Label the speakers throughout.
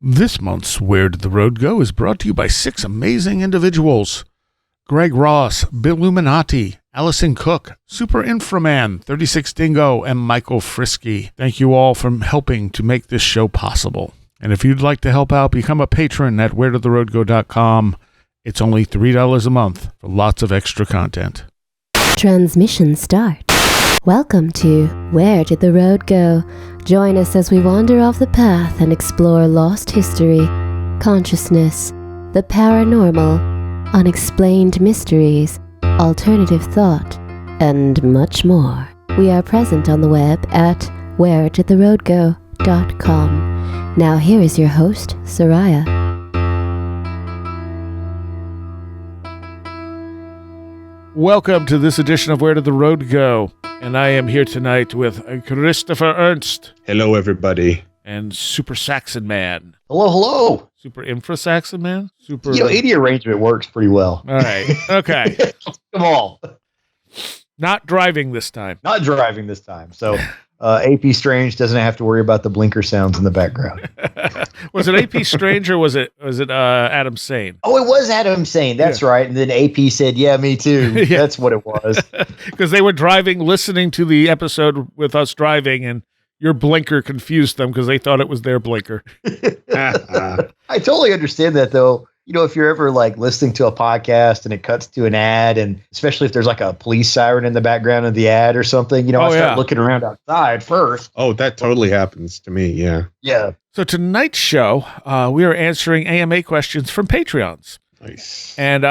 Speaker 1: This month's Where Did the Road Go is brought to you by 6 amazing individuals. Greg Ross, Billuminati, Allison Cook, Super Inframan, 36 Dingo, and Michael Frisky. Thank you all for helping to make this show possible. And if you'd like to help out, become a patron at wheredidtheroadgo.com. It's only $3 a month for lots of extra content.
Speaker 2: Transmission start. Welcome to Where Did the Road Go? Join us as we wander off the path and explore lost history, consciousness, the paranormal, unexplained mysteries, alternative thought, and much more. We are present on the web at wheredidtheroadgo.com. Now here is your host, Soraya.
Speaker 1: Welcome to this edition of Where Did the Road Go? And I am here tonight with Christopher Ernst.
Speaker 3: Hello, everybody.
Speaker 1: And Super Saxon Man.
Speaker 4: Hello, hello.
Speaker 1: Super Infra Saxon Man? Super.
Speaker 4: Any arrangement works pretty well.
Speaker 1: All right. Okay.
Speaker 4: Come on.
Speaker 1: Not driving this time.
Speaker 4: Not driving this time. So AP Strange doesn't have to worry about the blinker sounds in the background.
Speaker 1: Was it AP Strange or was it Adam Sane?
Speaker 4: Oh, it was Adam Sane. That's right. And then AP said, yeah, me too. Yeah. That's what it was.
Speaker 1: Because they were driving, listening to the episode with us driving, and your blinker confused them because they thought it was their blinker.
Speaker 4: I totally understand that, though. You know, if you're ever like listening to a podcast and it cuts to an ad, and especially if there's like a police siren in the background of the ad or something, you know, I start looking around outside first.
Speaker 3: Oh, that totally happens to me. Yeah.
Speaker 4: Yeah.
Speaker 1: So tonight's show, we are answering AMA questions from Patreons.
Speaker 3: Nice.
Speaker 1: And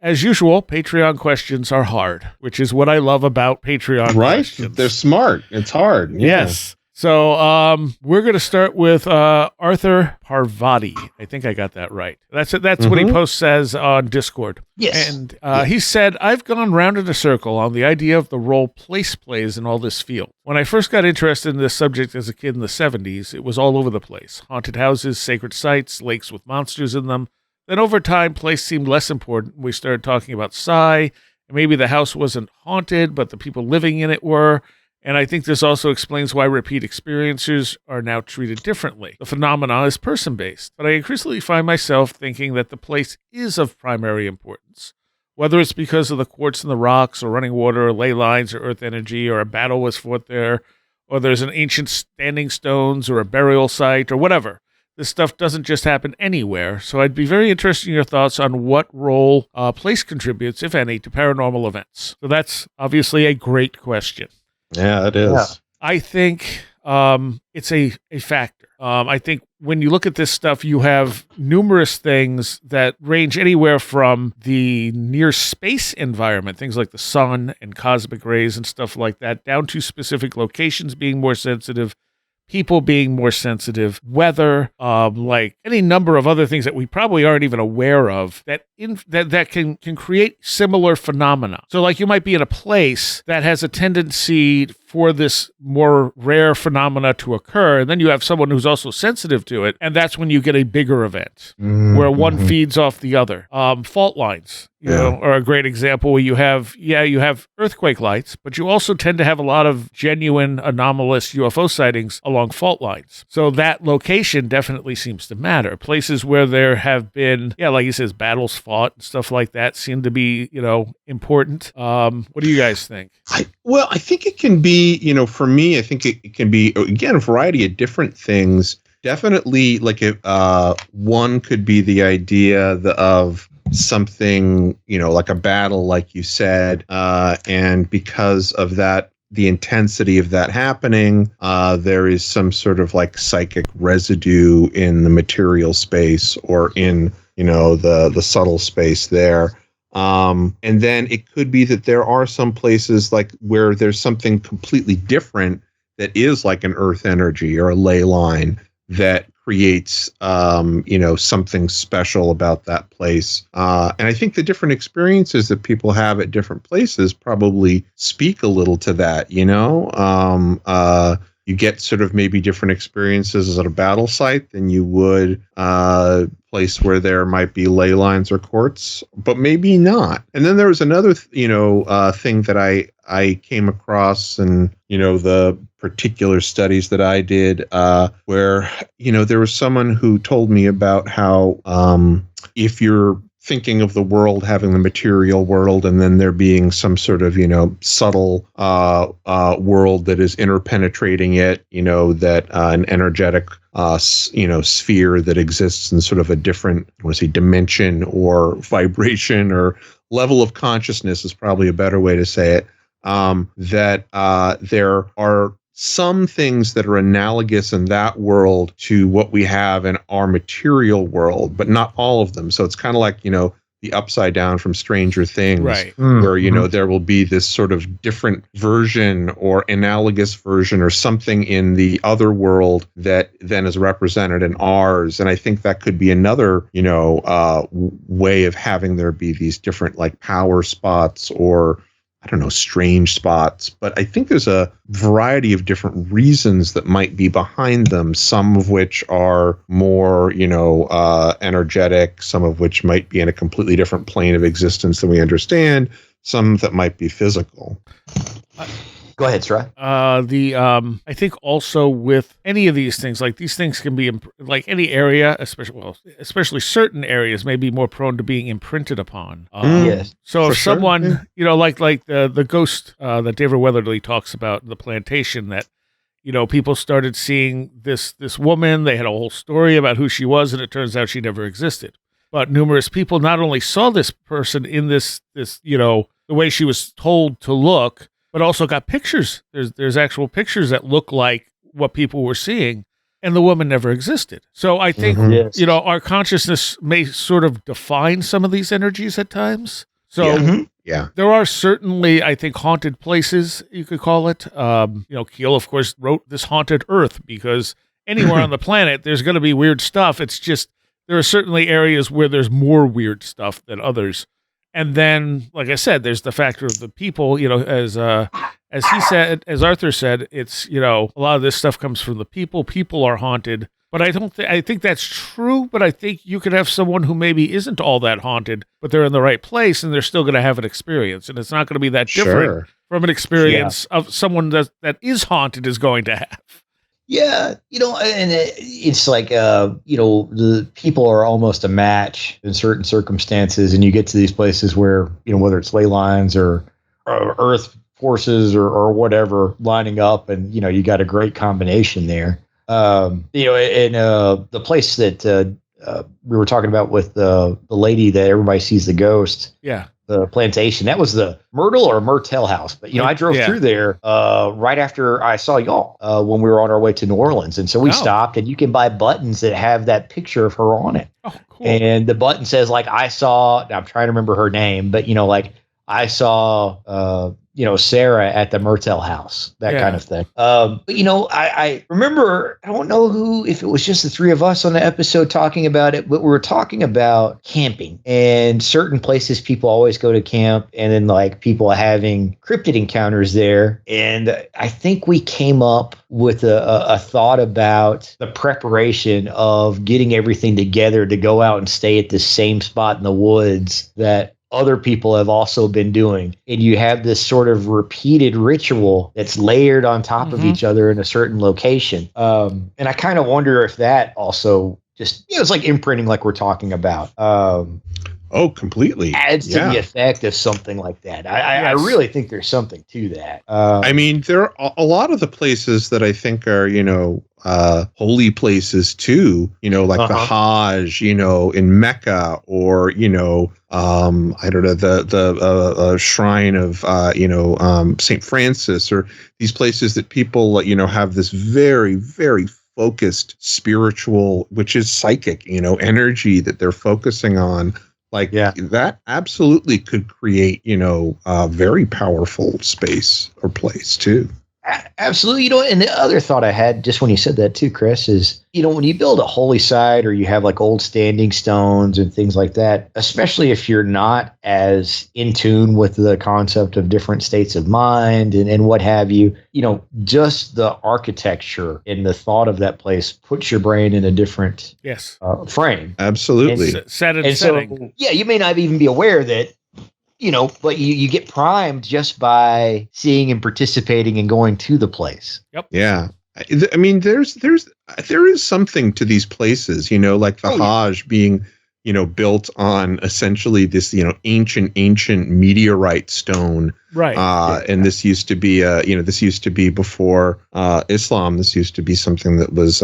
Speaker 1: as usual, Patreon questions are hard, which is what I love about Patreon questions.
Speaker 3: They're smart. It's hard. Yeah.
Speaker 1: Yes. So we're going to start with Arthur Parvati. I think I got that right. That's what he says on Discord.
Speaker 4: Yes.
Speaker 1: And he said, I've gone round in a circle on the idea of the role place plays in all this field. When I first got interested in this subject as a kid in the 70s, it was all over the place. Haunted houses, sacred sites, lakes with monsters in them. Then over time, place seemed less important. We started talking about psi, and maybe the house wasn't haunted, but the people living in it were. And I think this also explains why repeat experiencers are now treated differently. The phenomenon is person-based, but I increasingly find myself thinking that the place is of primary importance. Whether it's because of the quartz in the rocks, or running water, or ley lines, or earth energy, or a battle was fought there, or there's an ancient standing stones, or a burial site, or whatever. This stuff doesn't just happen anywhere, so I'd be very interested in your thoughts on what role place contributes, if any, to paranormal events. So that's obviously a great question.
Speaker 3: Yeah, it is.
Speaker 4: Yeah.
Speaker 1: I think it's a factor. I think when you look at this stuff, you have numerous things that range anywhere from the near space environment, things like the sun and cosmic rays and stuff like that, down to specific locations being more sensitive, people being more sensitive, weather, like any number of other things that we probably aren't even aware of that can create similar phenomena. So like you might be in a place that has a tendency for this more rare phenomena to occur, and then you have someone who's also sensitive to it, and that's when you get a bigger event where one feeds off the other. Fault lines, you know, are a great example where you have earthquake lights, but you also tend to have a lot of genuine anomalous UFO sightings along fault lines. So that location definitely seems to matter. Places where there have been, like he says, battles fought and stuff like that seem to be, important. What do you guys think?
Speaker 3: I think it can be, for me, I think it can be, again, a variety of different things. Definitely, like if one could be the idea of something, like a battle, like you said, and because of that, the intensity of that happening, there is some sort of like psychic residue in the material space or in, the subtle space there. And then it could be that there are some places like where there's something completely different that is like an earth energy or a ley line that creates, something special about that place. And I think the different experiences that people have at different places probably speak a little to that, you get sort of maybe different experiences at a battle site than you would place where there might be ley lines or quartz, but maybe not. And then there was another, thing that I came across, and the particular studies that I did, where there was someone who told me about how if you're thinking of the world having the material world, and then there being some sort of subtle world that is interpenetrating it, that an energetic sphere that exists in sort of a different, I want to say, dimension or vibration or level of consciousness is probably a better way to say it. That there are some things that are analogous in that world to what we have in our material world, but not all of them. So it's kind of like, the upside down from Stranger Things,
Speaker 1: right?
Speaker 3: Where, there will be this sort of different version or analogous version or something in the other world that then is represented in ours. And I think that could be another, way of having there be these different like power spots or, I don't know, strange spots, but I think there's a variety of different reasons that might be behind them, some of which are more, energetic, some of which might be in a completely different plane of existence than we understand, some that might be physical.
Speaker 4: Go ahead, Sra.
Speaker 1: I think also with any of these things, like these things can be like any area, especially certain areas may be more prone to being imprinted upon.
Speaker 4: Yes.
Speaker 1: So if someone, like the ghost that David Weatherly talks about in The Plantation, that people started seeing this woman. They had a whole story about who she was, and it turns out she never existed. But numerous people not only saw this person in this the way she was told to look, but also got pictures. There's actual pictures that look like what people were seeing, and the woman never existed. So I think, our consciousness may sort of define some of these energies at times. So there are certainly, I think, haunted places, you could call it. Keel, of course, wrote this Haunted Earth because anywhere on the planet, there's going to be weird stuff. It's just, there are certainly areas where there's more weird stuff than others. And then, like I said, there's the factor of the people, as he said, as Arthur said, it's, a lot of this stuff comes from the people. People are haunted. But I think that's true, but I think you could have someone who maybe isn't all that haunted, but they're in the right place and they're still going to have an experience. And it's not going to be that different from an experience of someone that is haunted is going to have.
Speaker 4: Yeah, and it's like, the people are almost a match in certain circumstances, and you get to these places where, whether it's ley lines or earth forces or whatever lining up, and, you got a great combination there. And the place that we were talking about with the lady that everybody sees the ghost. Yeah. The plantation, that was the Myrtle or Myrtle house. But, I drove through there right after I saw y'all when we were on our way to New Orleans. And so we stopped, and you can buy buttons that have that picture of her on it. Oh, cool. And the button says, like, I'm trying to remember her name, but, I saw, Sarah at the Myrtle house, that kind of thing. But, I remember, I don't know if it was just the three of us on the episode talking about it, but we were talking about camping and certain places people always go to camp, and then like people having cryptid encounters there. And I think we came up with a thought about the preparation of getting everything together to go out and stay at the same spot in the woods that other people have also been doing. And you have this sort of repeated ritual that's layered on top of each other in a certain location. And I kind of wonder if that also just, it's like imprinting like we're talking about.
Speaker 3: Completely.
Speaker 4: Adds to the effect of something like that. I really think there's something to that.
Speaker 3: I mean, there are a lot of the places that I think are, holy places too, like the Hajj, in Mecca, or, I don't know, the shrine of, St. Francis, or these places that people, have this very, very focused spiritual, which is psychic, energy that they're focusing on. Like that absolutely could create, a very powerful space or place too.
Speaker 4: Absolutely. And the other thought I had just when you said that too, Chris, is, when you build a holy site or you have like old standing stones and things like that, especially if you're not as in tune with the concept of different states of mind and what have you, just the architecture and the thought of that place puts your brain in a different frame.
Speaker 3: Absolutely.
Speaker 4: So, you may not even be aware that but you get primed just by seeing and participating and going to the place.
Speaker 1: Yep.
Speaker 3: Yeah. I mean, there is something to these places, like the Hajj being, built on essentially this, ancient meteorite stone.
Speaker 1: Right.
Speaker 3: And this used to be, this used to be before Islam. This used to be something that was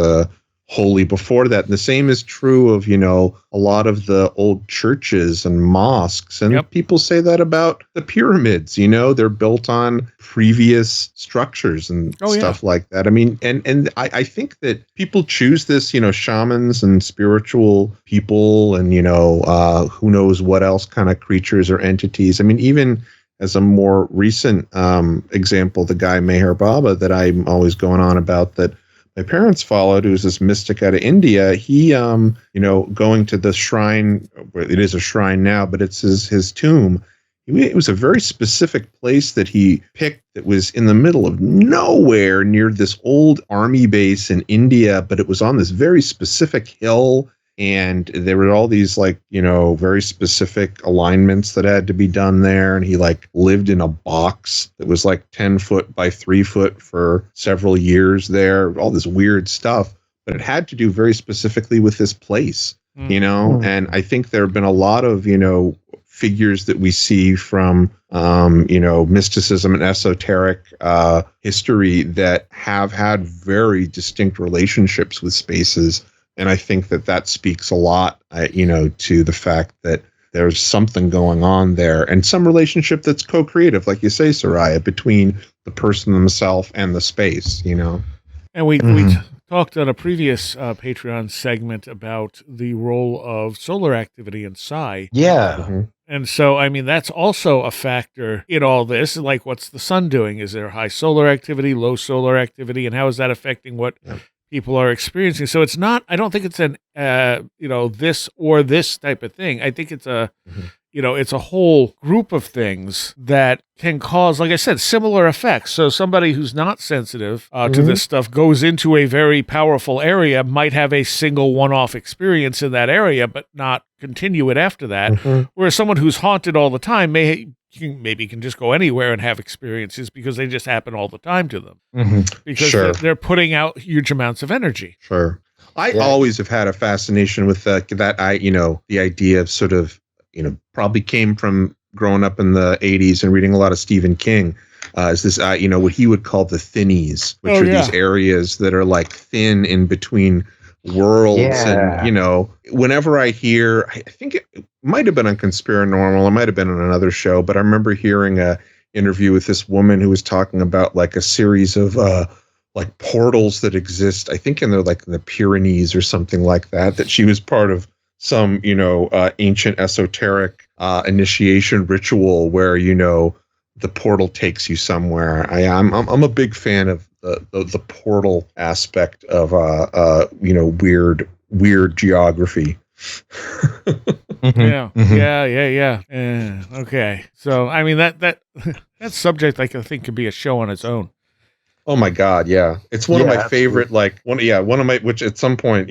Speaker 3: holy before that. And the same is true of, a lot of the old churches and mosques. And people say that about the pyramids, they're built on previous structures and stuff like that. I mean, and I think that people choose this, shamans and spiritual people and, who knows what else kind of creatures or entities. I mean, even as a more recent example, the guy Meher Baba that I'm always going on about that my parents followed, who's this mystic out of India, he, going to the shrine, it is a shrine now, but it's his tomb. It was a very specific place that he picked that was in the middle of nowhere near this old army base in India, but it was on this very specific hill. And there were all these very specific alignments that had to be done there. And he lived in a box that was 10 foot by 3 foot for several years there, all this weird stuff. But it had to do very specifically with this place, and I think there have been a lot of, figures that we see from, mysticism and esoteric history that have had very distinct relationships with spaces. And I think that speaks a lot, to the fact that there's something going on there and some relationship that's co-creative, like you say, Soraya, between the person themselves and the space,
Speaker 1: And we talked on a previous Patreon segment about the role of solar activity in psi.
Speaker 4: Yeah.
Speaker 3: Mm-hmm.
Speaker 1: And so, I mean, that's also a factor in all this. What's the sun doing? Is there high solar activity, low solar activity, and how is that affecting what people are experiencing? So it's not, I don't think it's an, this or this type of thing. I think it's a, it's a whole group of things that can cause, like I said, similar effects. So somebody who's not sensitive to this stuff goes into a very powerful area, might have a single one-off experience in that area, but not continue it after that. Whereas someone who's haunted all the time maybe can just go anywhere and have experiences because they just happen all the time to them. Because they're putting out huge amounts of energy.
Speaker 3: Sure. I always have had a fascination with that. The idea of sort of, probably came from growing up in the 80s and reading a lot of Stephen King. Is this, what he would call the thinnies, which are these areas that are thin in between worlds. And, whenever I hear, I think it might have been on Conspiranormal, it might have been on another show, but I remember hearing a interview with this woman who was talking about a series of portals that exist, I think in the Pyrenees or something like that she was part of some, ancient esoteric initiation ritual where, the portal takes you somewhere. I'm a big fan of the portal aspect of weird geography.
Speaker 1: Yeah. Okay. So I mean that subject I think could be a show on its own.
Speaker 3: Oh my God, yeah. It's one of my favorite, one of my, which at some point,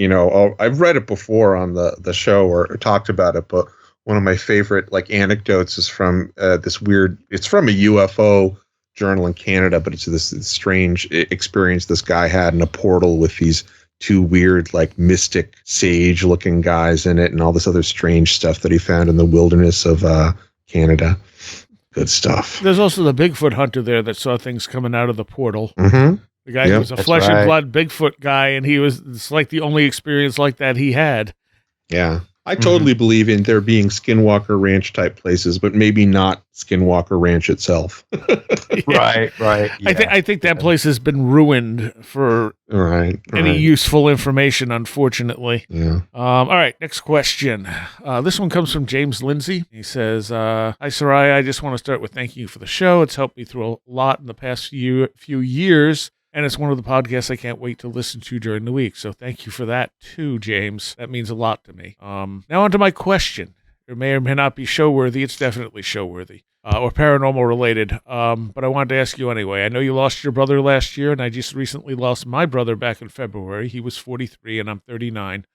Speaker 3: I've read it before on the show or talked about it, but one of my favorite anecdotes is from it's from a UFO journal in Canada, but it's this strange experience this guy had in a portal with these two weird, mystic sage looking guys in it and all this other strange stuff that he found in the wilderness of Canada. Good stuff.
Speaker 1: There's also the Bigfoot Hunter there that saw things coming out of the portal.
Speaker 3: Mm-hmm.
Speaker 1: The guy who was a flesh and blood Bigfoot guy, and it's the only experience like that he had.
Speaker 3: Yeah. I totally believe in there being Skinwalker Ranch type places, but maybe not Skinwalker Ranch itself.
Speaker 4: Right. Yeah.
Speaker 1: I think that place has been ruined for any useful information, unfortunately.
Speaker 3: Yeah.
Speaker 1: All right, next question. This one comes from James Lindsay. He says, "Hi, Soraya. I just want to start with thanking you for the show. It's helped me through a lot in the past few years. And it's one of the podcasts I can't wait to listen to during the week. So thank you for that too, James. That means a lot to me. Now on to my question. It may or may not be show-worthy. It's definitely show-worthy. Or paranormal related. But I wanted to ask you anyway. I know you lost your brother last year, and I just recently lost my brother back in February. He was 43 and I'm 39.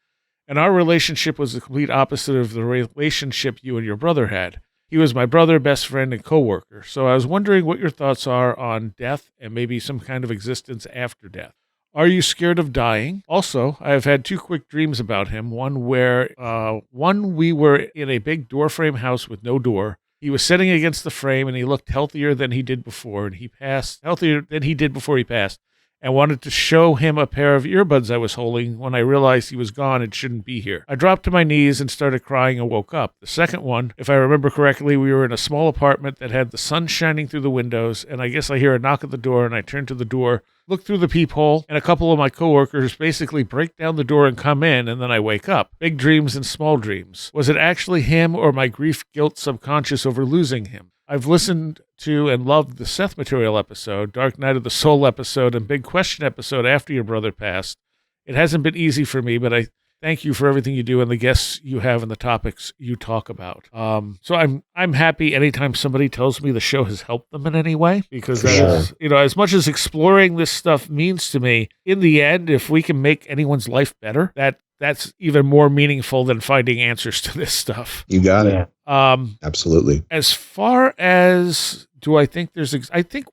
Speaker 1: And our relationship was the complete opposite of the relationship you and your brother had. He was my brother, best friend, and coworker. So I was wondering what your thoughts are on death and maybe some kind of existence after death. Are you scared of dying? Also, I have had 2 quick dreams about him. One we were in a big door frame house with no door. He was sitting against the frame, and he looked healthier than he did before, and he passed, and wanted to show him a pair of earbuds I was holding when I realized he was gone and shouldn't be here. I dropped to my knees and started crying and woke up. The second one, if I remember correctly, we were in a small apartment that had the sun shining through the windows, and I guess I hear a knock at the door, and I turn to the door, look through the peephole, and a couple of my coworkers basically break down the door and come in, and then I wake up. Big dreams and small dreams. Was it actually him or my grief, guilt, subconscious over losing him? I've listened to and loved the Seth Material episode, Dark Night of the Soul episode, and Big Question episode after your brother passed. It hasn't been easy for me, but I thank you for everything you do and the guests you have and the topics you talk about. So I'm happy anytime somebody tells me the show has helped them in any way, because that is, as much as exploring this stuff means to me, in the end, if we can make anyone's life better, that's even more meaningful than finding answers to this stuff.
Speaker 3: You got it. Absolutely.
Speaker 1: As far as I think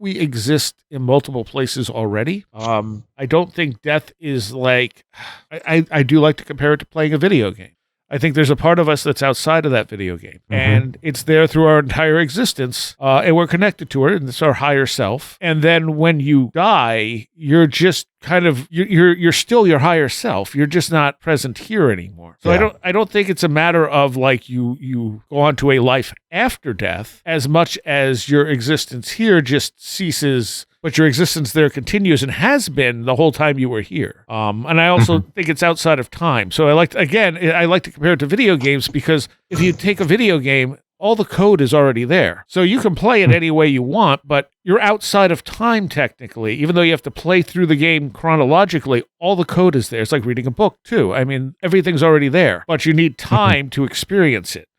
Speaker 1: we exist in multiple places already. I don't think death is like, I do like to compare it to playing a video game. I think there's a part of us that's outside of that video game, and it's there through our entire existence, and we're connected to it, and it's our higher self. And then when you die, you're just kind of you're still your higher self. You're just not present here anymore. So I don't think it's a matter of like you go on to a life after death as much as your existence here just ceases. But your existence there continues and has been the whole time you were here. And I also think it's outside of time. So I like to compare it to video games, because if you take a video game, all the code is already there. So you can play it any way you want, but you're outside of time technically. Even though you have to play through the game chronologically, all the code is there. It's like reading a book too. I mean, everything's already there, but you need time to experience it.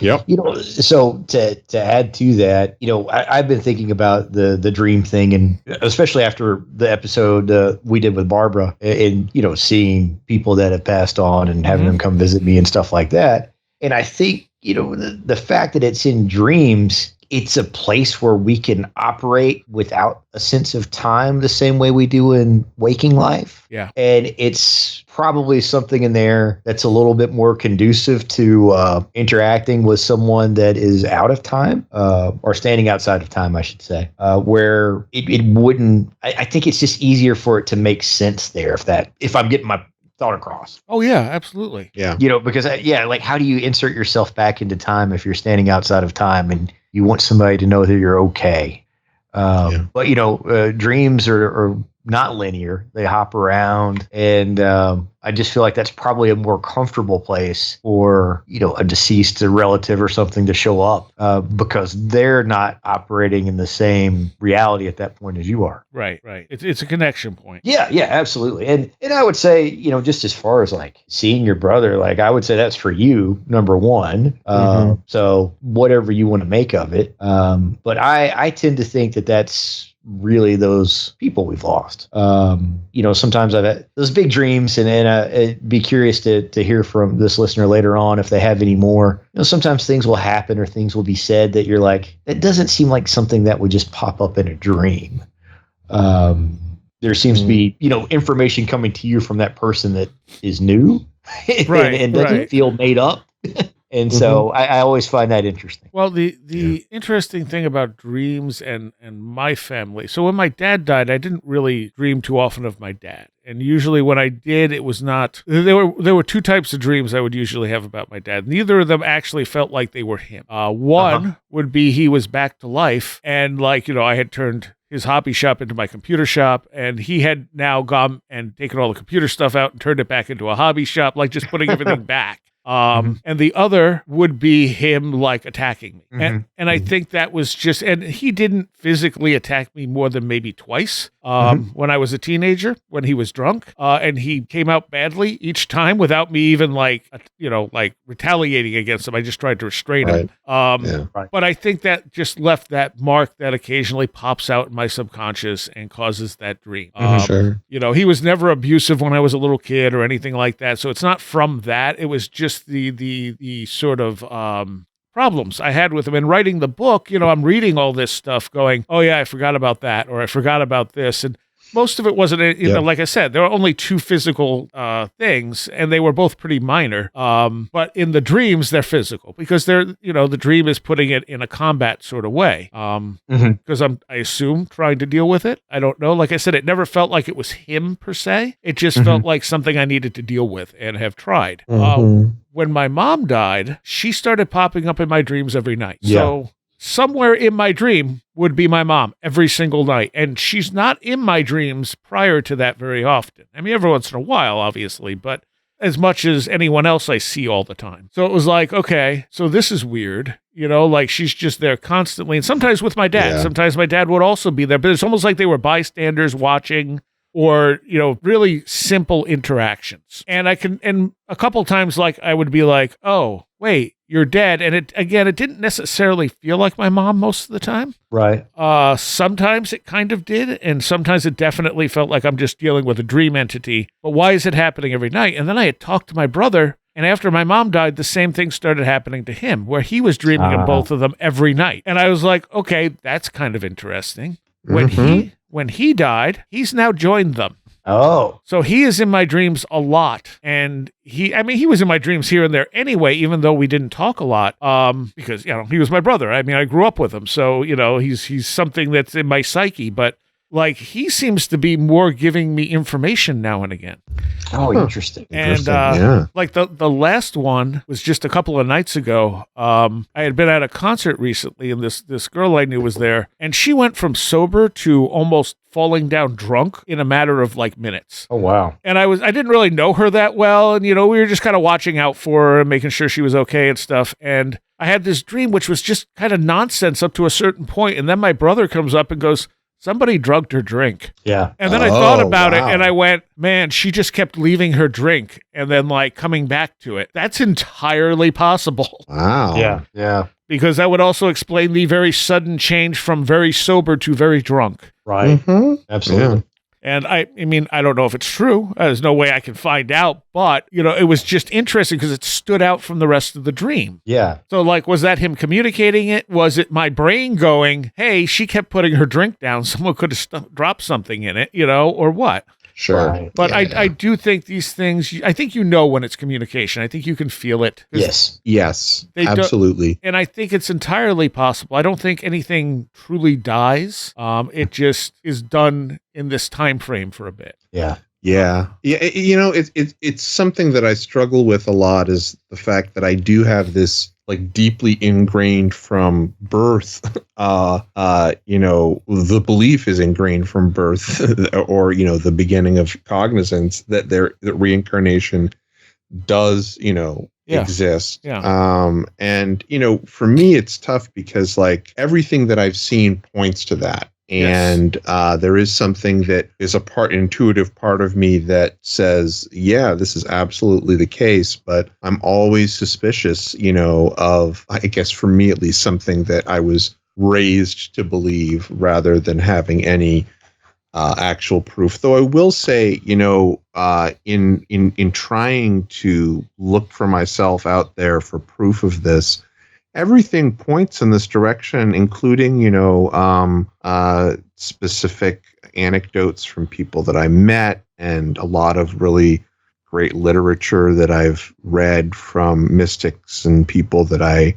Speaker 3: Yep.
Speaker 4: So to add to that, I've been thinking about the dream thing, and especially after the episode we did with Barbara, and seeing people that have passed on and having them come visit me and stuff like that. And I think the fact that it's in dreams, it's a place where we can operate without a sense of time the same way we do in waking life.
Speaker 1: Yeah.
Speaker 4: And it's probably something in there that's a little bit more conducive to interacting with someone that is out of time, or standing outside of time, I should say, where it wouldn't, I think it's just easier for it to make sense there if I'm getting my thought across.
Speaker 1: Oh yeah, absolutely.
Speaker 3: Yeah.
Speaker 4: Because like how do you insert yourself back into time if you're standing outside of time and you want somebody to know that you're okay? But dreams are not linear. They hop around, and I just feel like that's probably a more comfortable place for a deceased relative or something to show up, because they're not operating in the same reality at that point as you are.
Speaker 1: Right. It's a connection point.
Speaker 4: Yeah, absolutely. And I would say, just as far as like seeing your brother, like I would say that's for you, number one. So whatever you want to make of it. But I tend to think that that's really those people we've lost. Sometimes I've had those big dreams, and I'd be curious to hear from this listener later on if they have any more. Sometimes things will happen or things will be said that you're like, that doesn't seem like something that would just pop up in a dream. There seems to be, information coming to you from that person that is new and doesn't feel made up. And so I always find that interesting.
Speaker 1: Well, the interesting thing about dreams and my family. So when my dad died, I didn't really dream too often of my dad. And usually when I did, it was not, there were 2 types of dreams I would usually have about my dad. Neither of them actually felt like they were him. One would be he was back to life, and I had turned his hobby shop into my computer shop, and he had now gone and taken all the computer stuff out and turned it back into a hobby shop, like just putting everything back. And the other would be him like attacking me. And I think that was just, and he didn't physically attack me more than maybe twice. When I was a teenager, when he was drunk, and he came out badly each time without me even like retaliating against him. I just tried to restrain him. But I think that just left that mark that occasionally pops out in my subconscious and causes that dream.
Speaker 3: Sure.
Speaker 1: He was never abusive when I was a little kid or anything like that. So it's not from that. It was just the sort of problems I had with him. And writing the book, I'm reading all this stuff going, oh yeah, I forgot about that, or I forgot about this. And most of it wasn't, like I said, there were only two physical things, and they were both pretty minor. But in the dreams, they're physical because the dream is putting it in a combat sort of way. Because I assume, trying to deal with it. I don't know. Like I said, it never felt like it was him per se. It just felt like something I needed to deal with and have tried. When my mom died, she started popping up in my dreams every night. Yeah. So somewhere in my dream would be my mom every single night. And she's not in my dreams prior to that very often. I mean, every once in a while, obviously, but as much as anyone else I see all the time. So it was like, okay, so this is weird. Like she's just there constantly. And sometimes with my dad, sometimes my dad would also be there, but it's almost like they were bystanders watching or, really simple interactions. And and a couple times, like I would be like, oh, wait, you're dead. And it didn't necessarily feel like my mom most of the time.
Speaker 4: Right.
Speaker 1: Sometimes it kind of did. And sometimes it definitely felt like I'm just dealing with a dream entity. But why is it happening every night? And then I had talked to my brother. And after my mom died, the same thing started happening to him, where he was dreaming of both of them every night. And I was like, okay, that's kind of interesting. When he died, he's now joined them.
Speaker 4: Oh.
Speaker 1: So he is in my dreams a lot. And he was in my dreams here and there anyway, even though we didn't talk a lot, because, he was my brother. I mean, I grew up with him. So, he's something that's in my psyche, but like he seems to be more giving me information now and again.
Speaker 4: Oh, interesting.
Speaker 1: And like the last one was just a couple of nights ago. I had been at a concert recently, and this girl I knew was there, and she went from sober to almost falling down drunk in a matter of like minutes.
Speaker 4: Oh, wow.
Speaker 1: And I didn't really know her that well, and we were just kind of watching out for her and making sure she was okay and stuff. And I had this dream which was just kind of nonsense up to a certain point, and then my brother comes up and goes, somebody drugged her drink.
Speaker 4: Yeah.
Speaker 1: And then I thought about it and I went, man, she just kept leaving her drink and then like coming back to it. That's entirely possible.
Speaker 3: Wow.
Speaker 4: Yeah. Yeah.
Speaker 1: Because that would also explain the very sudden change from very sober to very drunk.
Speaker 4: Right. Absolutely.
Speaker 3: Yeah.
Speaker 1: And I mean, I don't know if it's true. There's no way I can find out, but it was just interesting because it stood out from the rest of the dream.
Speaker 4: Yeah.
Speaker 1: So like, was that him communicating it? Was it my brain going, hey, she kept putting her drink down. Someone could have dropped something in it, or what?
Speaker 3: Sure.
Speaker 4: Right.
Speaker 1: But I do think these things, I think when it's communication. I think you can feel it.
Speaker 3: Yes, absolutely.
Speaker 1: And I think it's entirely possible. I don't think anything truly dies. It just is done in this time frame for a bit.
Speaker 4: Yeah.
Speaker 3: Yeah. It's something that I struggle with a lot is the fact that I do have this like deeply ingrained from birth, the belief is ingrained from birth or, the beginning of cognizance that that reincarnation does, exist.
Speaker 1: Yeah.
Speaker 3: And, for me, it's tough because like everything that I've seen points to that. And there is something that is intuitive part of me that says, yeah, this is absolutely the case. But I'm always suspicious, of, I guess for me at least, something that I was raised to believe rather than having any actual proof. Though I will say, in trying to look for myself out there for proof of this, everything points in this direction, including, specific anecdotes from people that I met and a lot of really great literature that I've read from mystics and people that I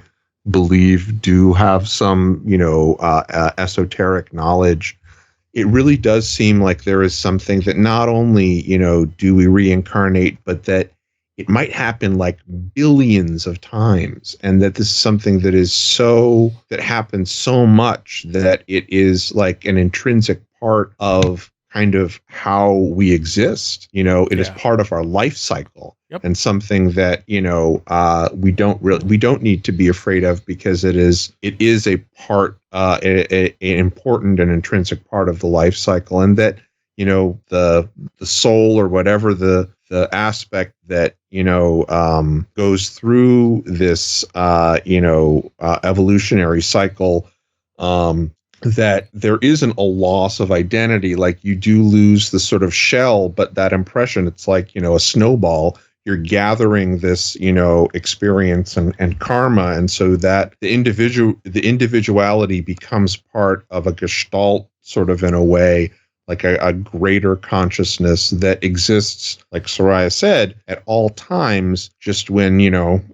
Speaker 3: believe do have some, esoteric knowledge. It really does seem like there is something that not only, do we reincarnate, but that it might happen like billions of times, and that this is something that happens so much that it is like an intrinsic part of kind of how we exist. It is part of our life cycle.
Speaker 1: Yep.
Speaker 3: And something that, we don't need to be afraid of because it is a part, an important and intrinsic part of the life cycle. And that, the soul or whatever the aspect that, goes through this, evolutionary cycle, that there isn't a loss of identity. Like you do lose the sort of shell, but that impression, it's like, a snowball. you're gathering this, experience and karma. And so that the individuality becomes part of a gestalt, sort of in a way, like a greater consciousness that exists, like Soraya said, at all times. Just when,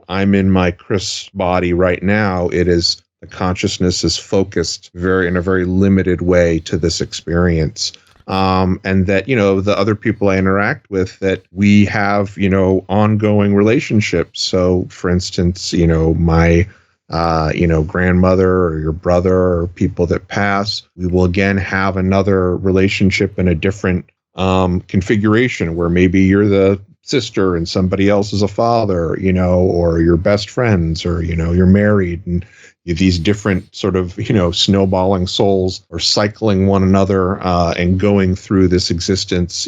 Speaker 3: I'm in my Chris body right now, the consciousness is focused in a very limited way to this experience. And that, the other people I interact with, that we have, ongoing relationships. So for instance, my grandmother or your brother or people that pass, we will again have another relationship in a different configuration, where maybe you're the sister and somebody else is a father, or you're best friends, or, you're married, and these different sort of, snowballing souls are cycling one another and going through this existence,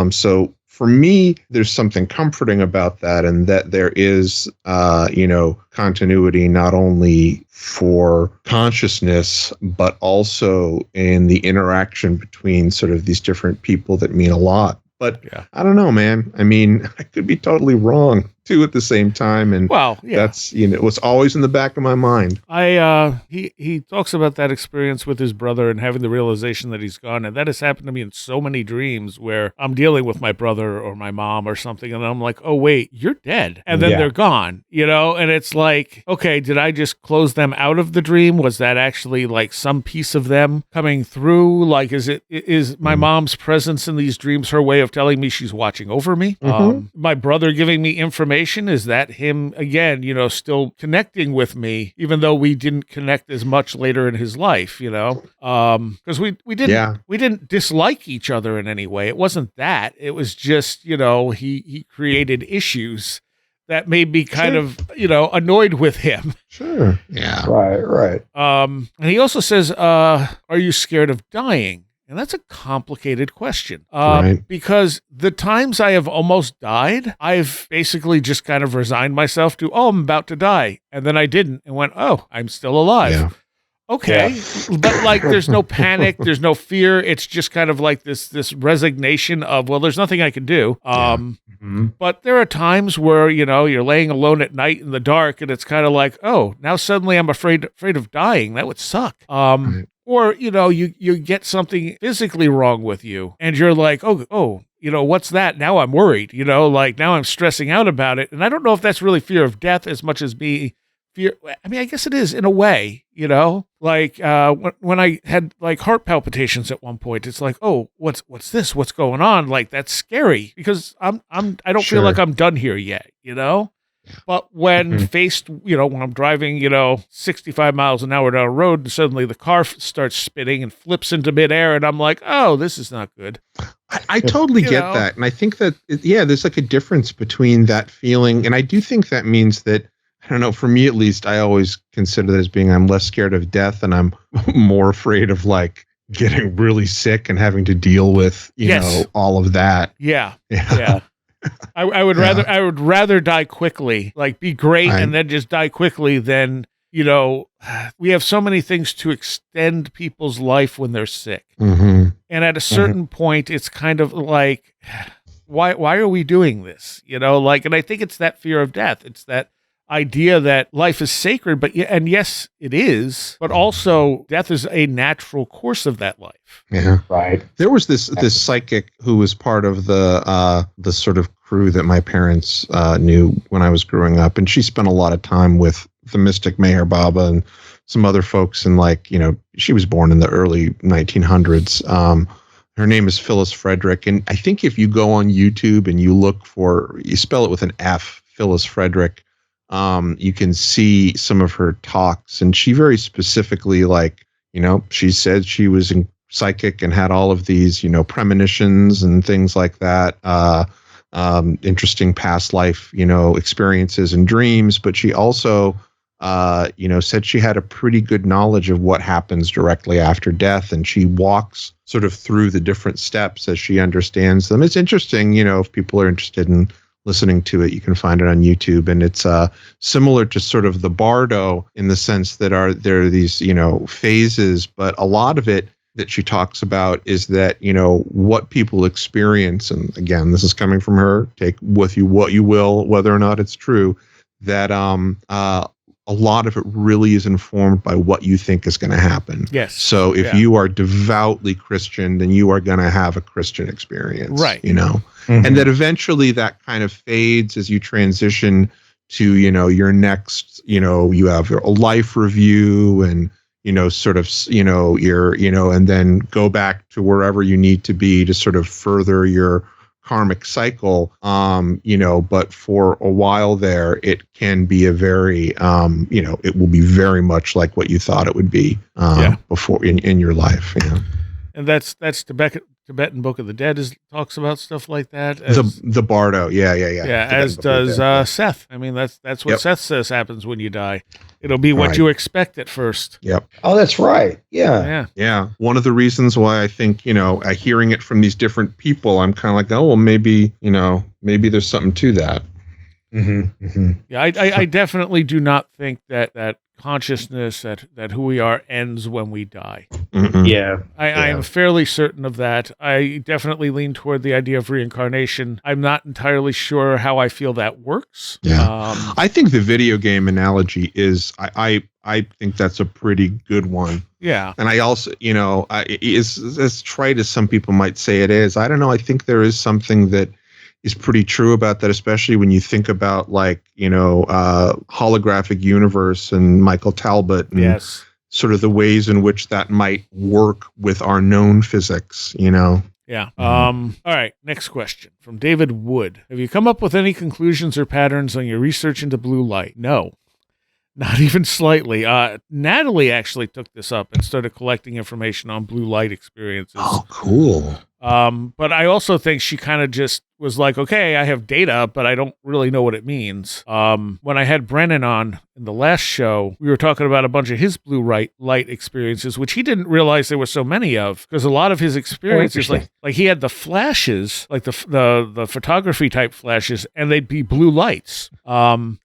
Speaker 3: so for me, there's something comforting about that, and that there is, continuity not only for consciousness, but also in the interaction between sort of these different people that mean a lot. But yeah. I don't know, man. I mean, I could be totally wrong too at the same time, and that's what's always in the back of my mind.
Speaker 1: He talks about that experience with his brother and having the realization that he's gone, and that has happened to me in so many dreams where I'm dealing with my brother or my mom or something, and I'm like, oh wait, you're dead, and then they're gone, and it's like, okay, did I just close them out of the dream? Was that actually like some piece of them coming through? Like, is my mom's presence in these dreams her way of telling me she's watching over me? My brother giving me information, is that him again, still connecting with me, even though we didn't connect as much later in his life, because we didn't dislike each other in any way. It wasn't that. It was just, he created issues that made me kind of, annoyed with him.
Speaker 3: Sure. Yeah.
Speaker 4: Right.
Speaker 1: And he also says, are you scared of dying? And that's a complicated question, because the times I have almost died, I've basically just kind of resigned myself to, I'm about to die. And then I didn't, and went, I'm still alive. Yeah. Okay. Yeah. But like, there's no panic, there's no fear. It's just kind of like this resignation of, well, there's nothing I can do. But there are times where, you're laying alone at night in the dark, and it's kind of like, now suddenly I'm afraid of dying. That would suck. Or, you get something physically wrong with you, and you're like, what's that? Now I'm worried, like now I'm stressing out about it. And I don't know if that's really fear of death as much as me fear. I mean, I guess it is in a way, like when I had like heart palpitations at one point, it's like, what's this? What's going on? Like, that's scary, because I don't feel like I'm done here yet, But when faced, when I'm driving, 65 miles an hour down a road, and suddenly the car starts spinning and flips into midair, and I'm like, this is not good.
Speaker 3: I totally get that. And I think that, there's like a difference between that feeling. And I do think that means that, I don't know, for me at least, I always consider that as being, I'm less scared of death, and I'm more afraid of like getting really sick and having to deal with, all of that.
Speaker 1: Yeah. I would rather die quickly, like be great and then just die quickly than, we have so many things to extend people's life when they're sick. And at a certain point, it's kind of like, why are we doing this? And I think it's that fear of death. It's that idea that life is sacred, and yes, it is, but also death is a natural course of that life.
Speaker 3: Yeah, right. There was this psychic who was part of the sort of crew that my parents knew when I was growing up, and she spent a lot of time with the mystic Meher Baba and some other folks, and she was born in the early 1900s. Her name is Phyllis Frederick, and I think if you go on YouTube and you spell it with an F, Phyllis Frederick, you can see some of her talks, and she very specifically, she said she was psychic and had all of these, premonitions and things like that, interesting past life, experiences and dreams. But she also, said she had a pretty good knowledge of what happens directly after death, and she walks sort of through the different steps as she understands them. It's interesting, if people are interested in listening to it, you can find it on YouTube, and it's similar to sort of the bardo in the sense that there are these phases, but a lot of it that she talks about is that, you know, what people experience, and again, this is coming from her, take with you what you will, whether or not it's true, that a lot of it really is informed by what you think is going to happen.
Speaker 1: Yes.
Speaker 3: So if you are devoutly Christian, then you are going to have a Christian experience. Right. You know, and that eventually that kind of fades as you transition to, you know, your next, you know, you have a life review and, you know, sort of, you know, your, you know, and then go back to wherever you need to be to sort of further your karmic cycle, you know, but for a while there, it can be a very, you know, it will be very much like what you thought it would be before in your life. You know?
Speaker 1: And that's Tibetan Book of the Dead talks about stuff like that.
Speaker 3: The Bardo, yeah.
Speaker 1: Yeah, as does Seth. I mean, that's what Seth says happens when you die. It'll be what you expect at first.
Speaker 3: Yep.
Speaker 4: Oh, that's right. Yeah.
Speaker 3: Yeah. One of the reasons why I think, you know, hearing it from these different people, I'm kind of like, oh, well, maybe, you know, maybe there's something to that.
Speaker 1: Yeah, I definitely do not think that consciousness, that who we are ends when we die. I am fairly certain of that. I definitely lean toward the idea of reincarnation. I'm not entirely sure how I feel that works.
Speaker 3: I think the video game analogy is, I think that's a pretty good one.
Speaker 1: Yeah.
Speaker 3: And I also, you know, as trite as some people might say it is, I don't know, I think there is something that is pretty true about that, especially when you think about, like, you know, holographic universe and Michael Talbot and sort of the ways in which that might work with our known physics, you know?
Speaker 1: Yeah. All right. Next question from David Wood. Have you come up with any conclusions or patterns on your research into blue light? No. Not even slightly. Natalie actually took this up and started collecting information on blue light experiences.
Speaker 3: Oh, cool.
Speaker 1: But I also think she kind of just was like, okay, I have data, but I don't really know what it means. When I had Brennan on in the last show, we were talking about a bunch of his blue light experiences, which he didn't realize there were so many of, because a lot of his experiences, like he had the flashes, like the photography type flashes, and they'd be blue lights.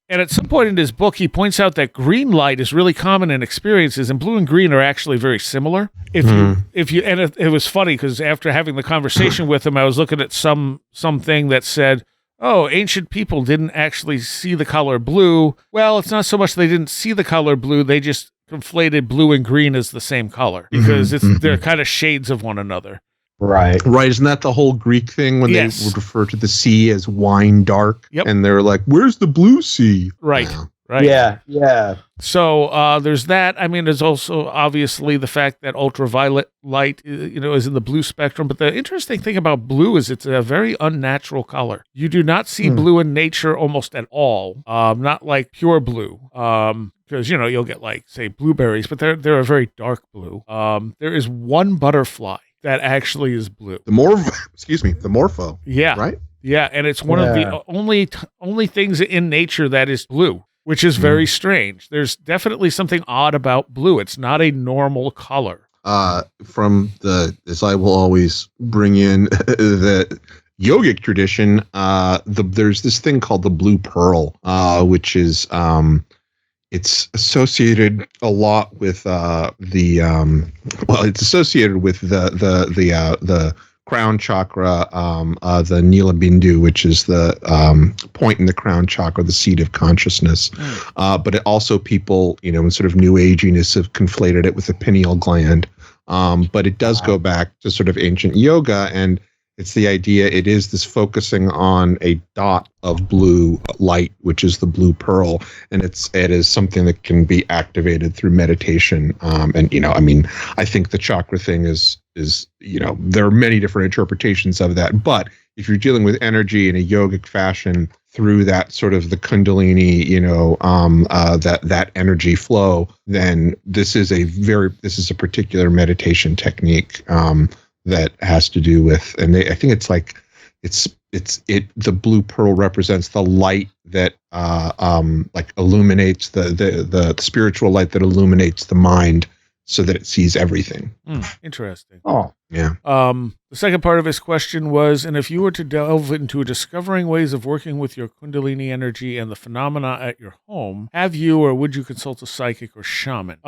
Speaker 1: And at some point in his book, he points out that green light is really common in experiences, and blue and green are actually very similar. It was funny because after having the conversation with him, I was looking at something that said, oh, ancient people didn't actually see the color blue. Well, it's not so much they didn't see the color blue, they just conflated blue and green as the same color because they're kind of shades of one another.
Speaker 3: Right. Isn't that the whole Greek thing when they would refer to the sea as wine dark? Yep. And they're like, where's the blue sea?
Speaker 1: Right.
Speaker 3: Yeah.
Speaker 1: Right.
Speaker 4: Yeah.
Speaker 1: So there's that. I mean, there's also obviously the fact that ultraviolet light, you know, is in the blue spectrum. But the interesting thing about blue is it's a very unnatural color. You do not see blue in nature almost at all. Not like pure blue. Because, you know, you'll get, like, say, blueberries, but they're a very dark blue. There is one butterfly that actually is blue.
Speaker 3: The morpho.
Speaker 1: Yeah.
Speaker 3: Right?
Speaker 1: Yeah, and it's one of the only things in nature that is blue, which is very strange. There's definitely something odd about blue. It's not a normal color.
Speaker 3: As I will always bring in the yogic tradition, there's this thing called the blue pearl, which is it's associated a lot with it's associated with the crown chakra, the Nila Bindu, which is the point in the crown chakra, the seat of consciousness. But it also, people, you know, in sort of new aginess have conflated it with the pineal gland. But it does go back to sort of ancient yoga, and it's the idea, it is this focusing on a dot of blue light, which is the blue pearl, and it is something that can be activated through meditation. And, you know, I mean, I think the chakra thing is, you know, there are many different interpretations of that, but if you're dealing with energy in a yogic fashion through that sort of the Kundalini, you know, that energy flow, then this is a particular meditation technique, that has to do with, and I think it's like, the blue pearl represents the light that like illuminates the spiritual light that illuminates the mind so that it sees everything.
Speaker 1: Interesting.
Speaker 4: Oh,
Speaker 3: yeah.
Speaker 1: The second part of his question was, and if you were to delve into discovering ways of working with your Kundalini energy and the phenomena at your home, have you or would you consult a psychic or shaman?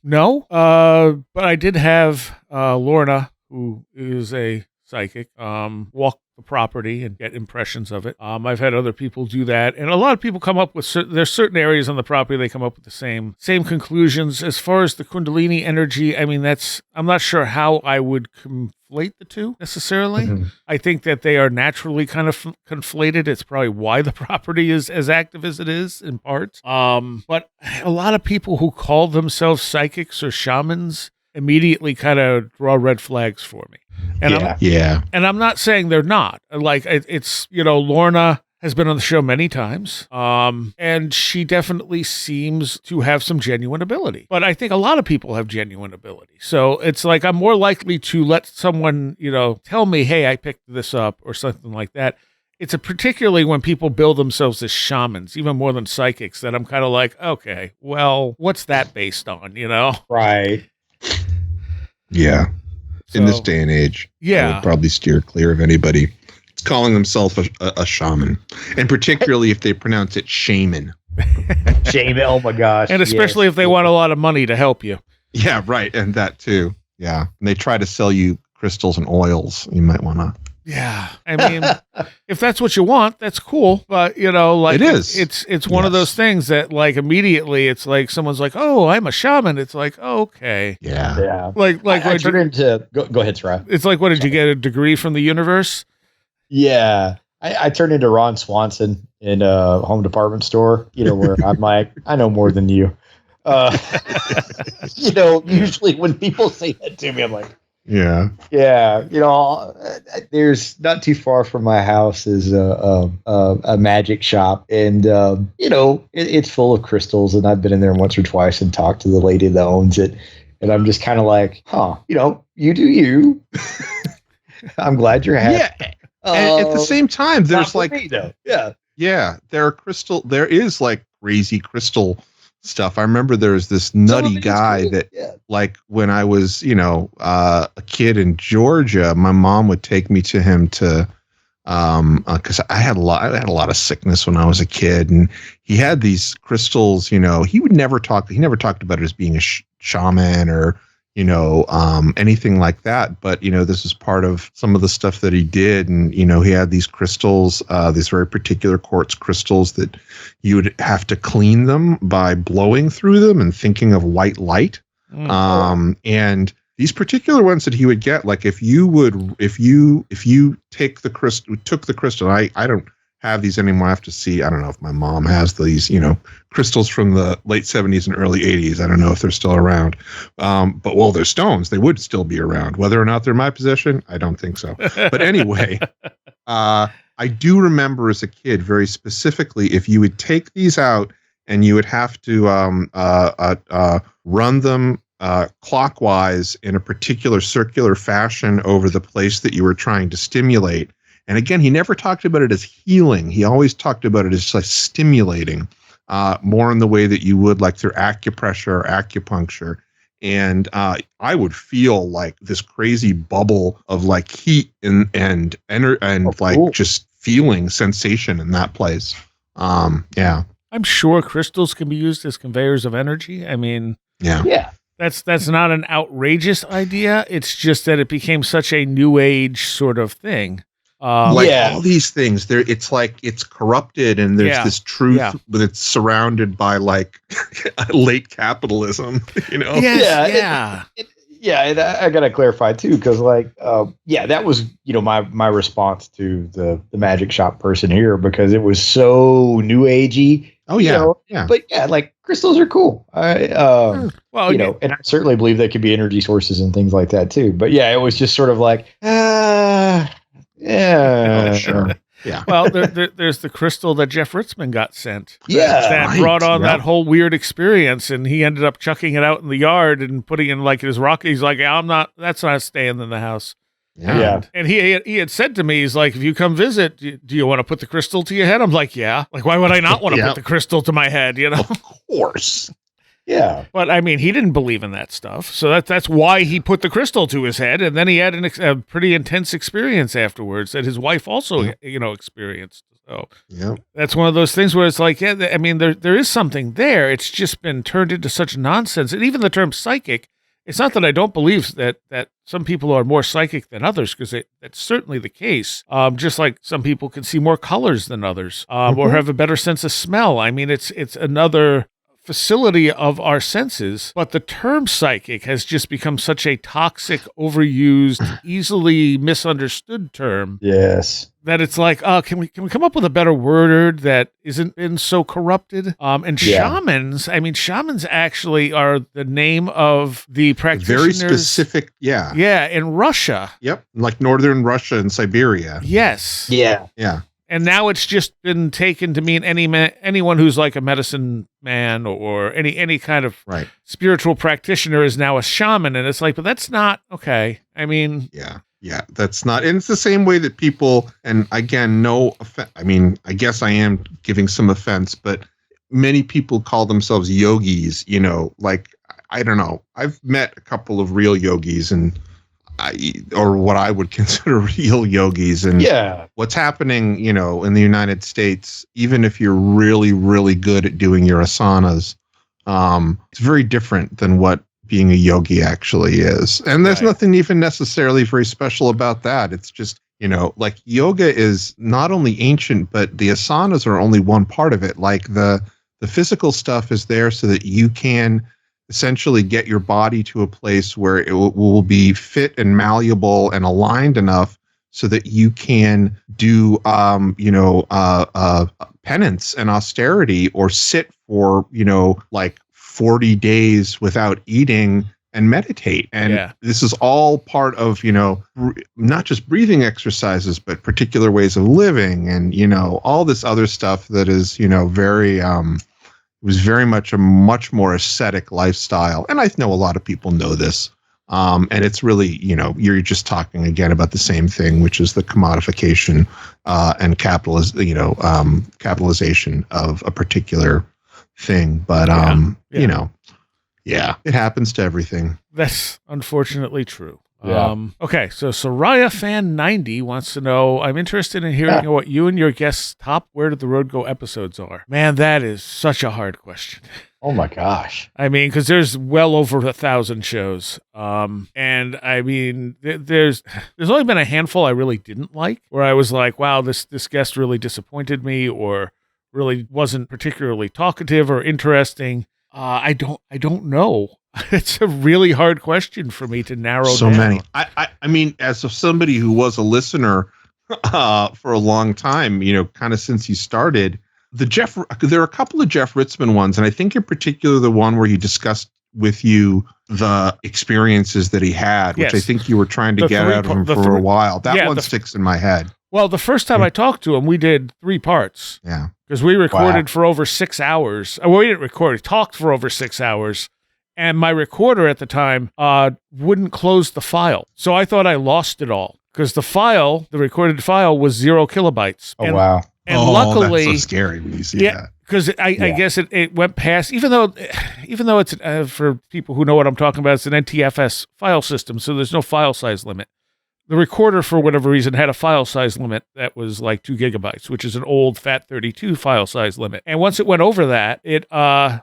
Speaker 1: No. But I did have Lorna, who is a psychic, walk the property and get impressions of it. I've had other people do that, and a lot of people come up with there's certain areas on the property they come up with the same conclusions. As far as the Kundalini energy, I mean, I'm not sure how I would conflate the two necessarily. Mm-hmm. I think that they are naturally kind of conflated. It's probably why the property is as active as it is in part. But a lot of people who call themselves psychics or shamans immediately kind of draw red flags for me. And And I'm not saying they're not. Like, it's, Lorna has been on the show many times, and she definitely seems to have some genuine ability. But I think a lot of people have genuine ability. So it's like I'm more likely to let someone, tell me, hey, I picked this up or something like that. It's particularly when people bill themselves as shamans, even more than psychics, that I'm kind of like, okay, well, what's that based on,
Speaker 4: Right.
Speaker 3: Yeah. In this day and age, I would probably steer clear of anybody calling themselves a shaman, and particularly if they pronounce it shaman.
Speaker 4: Shaman, oh my gosh.
Speaker 1: And especially if they want a lot of money to help you.
Speaker 3: Yeah, right. And that too. Yeah. And they try to sell you crystals and oils. You might want to.
Speaker 1: Yeah. I mean, if that's what you want, that's cool. But, like,
Speaker 3: it is.
Speaker 1: It's one of those things that, like, immediately it's like someone's like, oh, I'm a shaman. It's like, oh, okay.
Speaker 3: Yeah.
Speaker 4: Yeah.
Speaker 1: Like
Speaker 4: I turned into, go ahead, Sarah.
Speaker 1: It's like, what did you get, a degree from the universe?
Speaker 4: Yeah. I turned into Ron Swanson in a home department store, where I'm like, I know more than you. Usually when people say that to me, I'm like,
Speaker 3: yeah.
Speaker 4: There's not too far from my house is a magic shop, and it's full of crystals. And I've been in there once or twice and talked to the lady that owns it, and I'm just kind of like, you do you. I'm glad you're happy.
Speaker 3: Yeah. And at the same time, there's like,
Speaker 4: me,
Speaker 3: there is like crazy crystal stuff. I remember there was this nutty guy that, like, when I was, a kid in Georgia, my mom would take me to him to, because I had a lot of sickness when I was a kid, and he had these crystals. He never talked about it as being a shaman or anything like that. But, this is part of some of the stuff that he did. And, he had these crystals, these very particular quartz crystals that you would have to clean them by blowing through them and thinking of white light. And these particular ones that he would get, like if you took the crystal, I don't have these anymore. I have to see. I don't know if my mom has these, crystals from the late 70s and early 80s. I don't know if they're still around. But they're stones. They would still be around. Whether or not they're in my possession, I don't think so. But anyway, I do remember as a kid very specifically, if you would take these out and you would have to run them clockwise in a particular circular fashion over the place that you were trying to stimulate. And again, he never talked about it as healing. He always talked about it as like stimulating, more in the way that you would like through acupressure or acupuncture. And I would feel like this crazy bubble of like heat and just feeling sensation in that place. Yeah.
Speaker 1: I'm sure crystals can be used as conveyors of energy. I mean,
Speaker 4: yeah.
Speaker 1: That's not an outrageous idea. It's just that it became such a new age sort of thing.
Speaker 3: All these things, it's like it's corrupted, and there's this truth, but it's surrounded by like late capitalism.
Speaker 4: And I gotta clarify too, because that was my response to the magic shop person here, because it was so new agey.
Speaker 3: Oh yeah,
Speaker 4: but like crystals are cool. And I certainly believe they could be energy sources and things like that too. But it was just sort of like
Speaker 3: yeah, sure. Yeah.
Speaker 1: Well, there's the crystal that Jeff Ritzman got sent.
Speaker 4: Yeah.
Speaker 1: That brought on that whole weird experience, and he ended up chucking it out in the yard and putting it in like his rocket. He's like, that's not staying in the house.
Speaker 4: Yeah.
Speaker 1: And he had said to me, he's like, if you come visit, do you want to put the crystal to your head? I'm like, yeah. Like, why would I not want to put the crystal to my head,
Speaker 3: Of course.
Speaker 4: Yeah.
Speaker 1: But I mean, he didn't believe in that stuff. So that's why he put the crystal to his head. And then he had a pretty intense experience afterwards that his wife also, experienced. So that's one of those things where it's like, yeah, I mean, there is something there. It's just been turned into such nonsense. And even the term psychic, it's not that I don't believe that some people are more psychic than others, because that's certainly the case. Just like some people can see more colors than others, or have a better sense of smell. I mean, it's another facility of our senses, but the term psychic has just become such a toxic, overused, easily misunderstood term.
Speaker 4: Yes.
Speaker 1: That it's like, can we come up with a better word that isn't been so corrupted? And shamans, I mean, shamans actually are the name of the practitioners.
Speaker 3: Very specific, yeah.
Speaker 1: Yeah, in Russia.
Speaker 3: Yep, like northern Russia and Siberia.
Speaker 1: Yes.
Speaker 4: Yeah.
Speaker 3: Yeah.
Speaker 1: And now it's just been taken to mean anyone who's like a medicine man or any kind of spiritual practitioner is now a shaman. And it's like, but that's not okay. I mean,
Speaker 3: yeah, that's not, and it's the same way that people, and again, I mean, I guess I am giving some offense, but many people call themselves yogis, like, I don't know. I've met a couple of real yogis or what I would consider real yogis. And what's happening, in the United States, even if you're really, really good at doing your asanas, it's very different than what being a yogi actually is. And there's nothing even necessarily very special about that. It's just, like yoga is not only ancient, but the asanas are only one part of it. Like the physical stuff is there so that you can essentially get your body to a place where it will be fit and malleable and aligned enough so that you can do, penance and austerity, or sit for, like 40 days without eating and meditate. And this is all part of, not just breathing exercises, but particular ways of living and, all this other stuff that is, very, it was very much a much more ascetic lifestyle. And I know a lot of people know this. And it's really, you're just talking again about the same thing, which is the commodification and capitalization of a particular thing. But, it happens to everything.
Speaker 1: That's unfortunately true.
Speaker 4: Yeah.
Speaker 1: Okay, so Soraya Fan 90 wants to know, I'm interested in hearing what you and your guests' top Where Did the Road Go episodes are. Man, that is such a hard question.
Speaker 4: Oh my gosh.
Speaker 1: I mean, because there's well over 1,000 shows. And I mean, there's only been a handful I really didn't like, where I was like, wow, this guest really disappointed me, or really wasn't particularly talkative or interesting. I don't know. It's a really hard question for me to narrow down.
Speaker 3: So many. I mean, as somebody who was a listener for a long time, kind of since you started, there are a couple of Jeff Ritzman ones, and I think in particular the one where he discussed with you the experiences that he had, which I think you were trying to get out of him for a while. That one sticks in my head.
Speaker 1: Well, the first time I talked to him, we did 3 parts.
Speaker 3: Yeah.
Speaker 1: Because we recorded for over 6 hours. Well, we didn't record, we talked for over 6 hours. And my recorder at the time wouldn't close the file. So I thought I lost it all. Because the recorded file was 0 kilobytes.
Speaker 4: Oh, wow.
Speaker 1: And luckily,
Speaker 3: that's so scary when you see that.
Speaker 1: Because I guess it went past, even though it's, for people who know what I'm talking about, it's an NTFS file system, so there's no file size limit. The recorder, for whatever reason, had a file size limit that was like 2 gigabytes, which is an old FAT32 file size limit. And once it went over that, it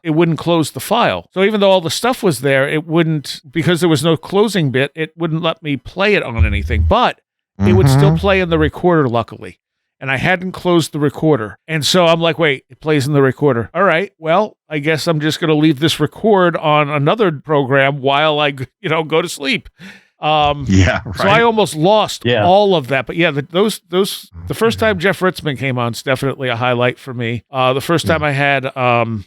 Speaker 1: wouldn't close the file. So even though all the stuff was there, it wouldn't, because there was no closing bit, it wouldn't let me play it on anything. But it would still play in the recorder, luckily. And I hadn't closed the recorder. And so I'm like, wait, it plays in the recorder. All right, well, I guess I'm just going to leave this record on another program while I, go to sleep. So I almost lost all of that. But the first time Jeff Ritzman came on is definitely a highlight for me. The first time I had, the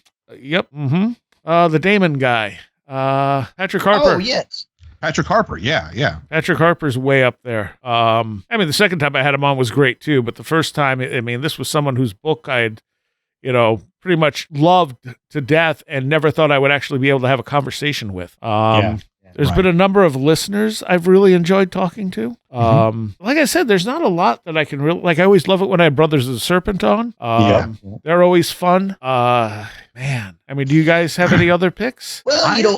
Speaker 1: Damon guy, Patrick Harper.
Speaker 4: Oh, yes.
Speaker 3: Patrick Harper, yeah.
Speaker 1: Patrick Harper's way up there. I mean, the second time I had him on was great too, but the first time, this was someone whose book I'd, pretty much loved to death and never thought I would actually be able to have a conversation with. There's been a number of listeners I've really enjoyed talking to. Like I said, there's not a lot that I can really, like, I always love it when I have Brothers of the Serpent on. They're always fun. Man, I mean, do you guys have any other picks?
Speaker 4: Well,
Speaker 3: go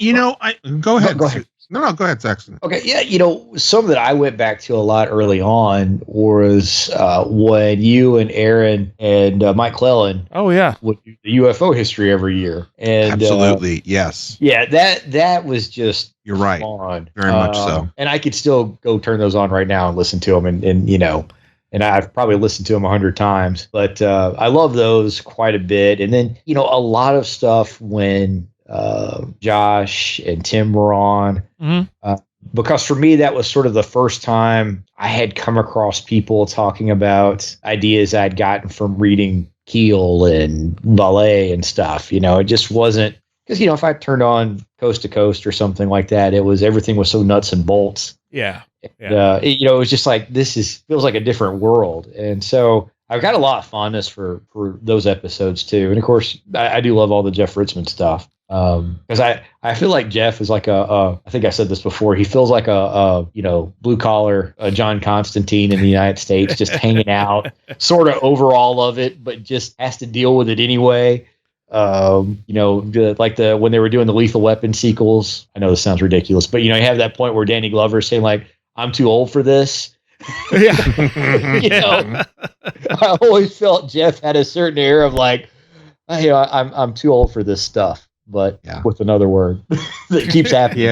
Speaker 3: ahead.
Speaker 4: Go ahead.
Speaker 3: No, go ahead, Saxon.
Speaker 4: Okay, yeah, some that I went back to a lot early on was when you and Aaron and Mike Clellan would do the UFO history every year. And
Speaker 3: absolutely, yes.
Speaker 4: Yeah, that was just
Speaker 3: you're right.
Speaker 4: fun.
Speaker 3: Very much so.
Speaker 4: And I could still go turn those on right now and listen to them and I've probably listened to them 100 times, but I love those quite a bit. And then, a lot of stuff when Josh and Tim were on, because for me, that was sort of the first time I had come across people talking about ideas I'd gotten from reading Keel and Valet and stuff. It just wasn't, because, if I turned on Coast to Coast or something like that, everything was so nuts and bolts.
Speaker 1: Yeah.
Speaker 4: It was just like, feels like a different world. And so I've got a lot of fondness for those episodes too. And of course, I do love all the Jeff Ritzman stuff. Because I feel like Jeff is like I think I said this before. He feels like a blue collar John Constantine in the United States, just hanging out, sort of over all of it, but just has to deal with it anyway. When they were doing the Lethal Weapon sequels. I know this sounds ridiculous, but you have that point where Danny Glover is saying like, "I'm too old for this." I always felt Jeff had a certain air of like, I'm too old for this stuff. But with another word that keeps happening.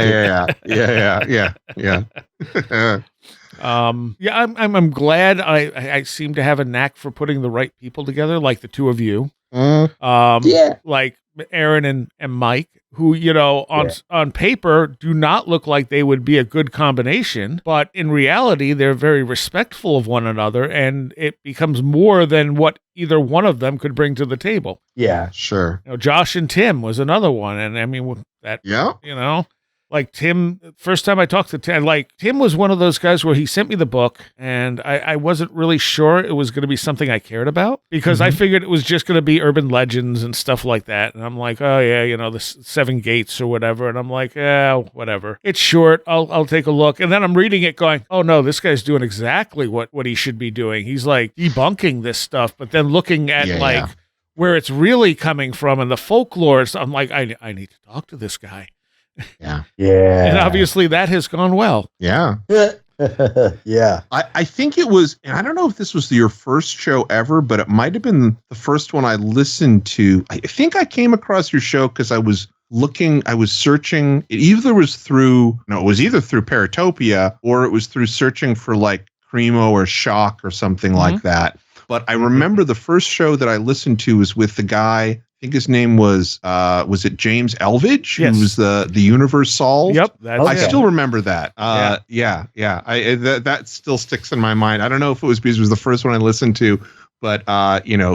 Speaker 1: I'm glad I seem to have a knack for putting the right people together, like the two of you. Like Aaron and Mike, who, on paper do not look like they would be a good combination, but in reality, they're very respectful of one another, and it becomes more than what either one of them could bring to the table.
Speaker 4: Yeah,
Speaker 3: sure.
Speaker 1: Josh and Tim was another one, and I mean, like Tim, first time I talked to Tim, Tim was one of those guys where he sent me the book, and I wasn't really sure it was going to be something I cared about, because I figured it was just going to be urban legends and stuff like that. And I'm like, oh yeah, the Seven Gates or whatever. And I'm like, whatever. It's short. I'll take a look. And then I'm reading it going, oh no, this guy's doing exactly what he should be doing. He's like debunking this stuff, but then looking at where it's really coming from and the folklore. So I'm like, I need to talk to this guy.
Speaker 3: Yeah.
Speaker 1: And obviously that has gone well.
Speaker 3: Yeah. I think it was, and I don't know if this was your first show ever, but it might have been the first one I listened to. I think I came across your show because I was searching. It was either through Paratopia or it was through searching for like Cremo or Shock or something like that. But I remember the first show that I listened to was with the guy, I think his name was it James Elvidge?
Speaker 1: Yes.
Speaker 3: Who was the Universe Solved?
Speaker 1: Yep.
Speaker 3: I still remember that. That still sticks in my mind. I don't know if it was because it was the first one I listened to, but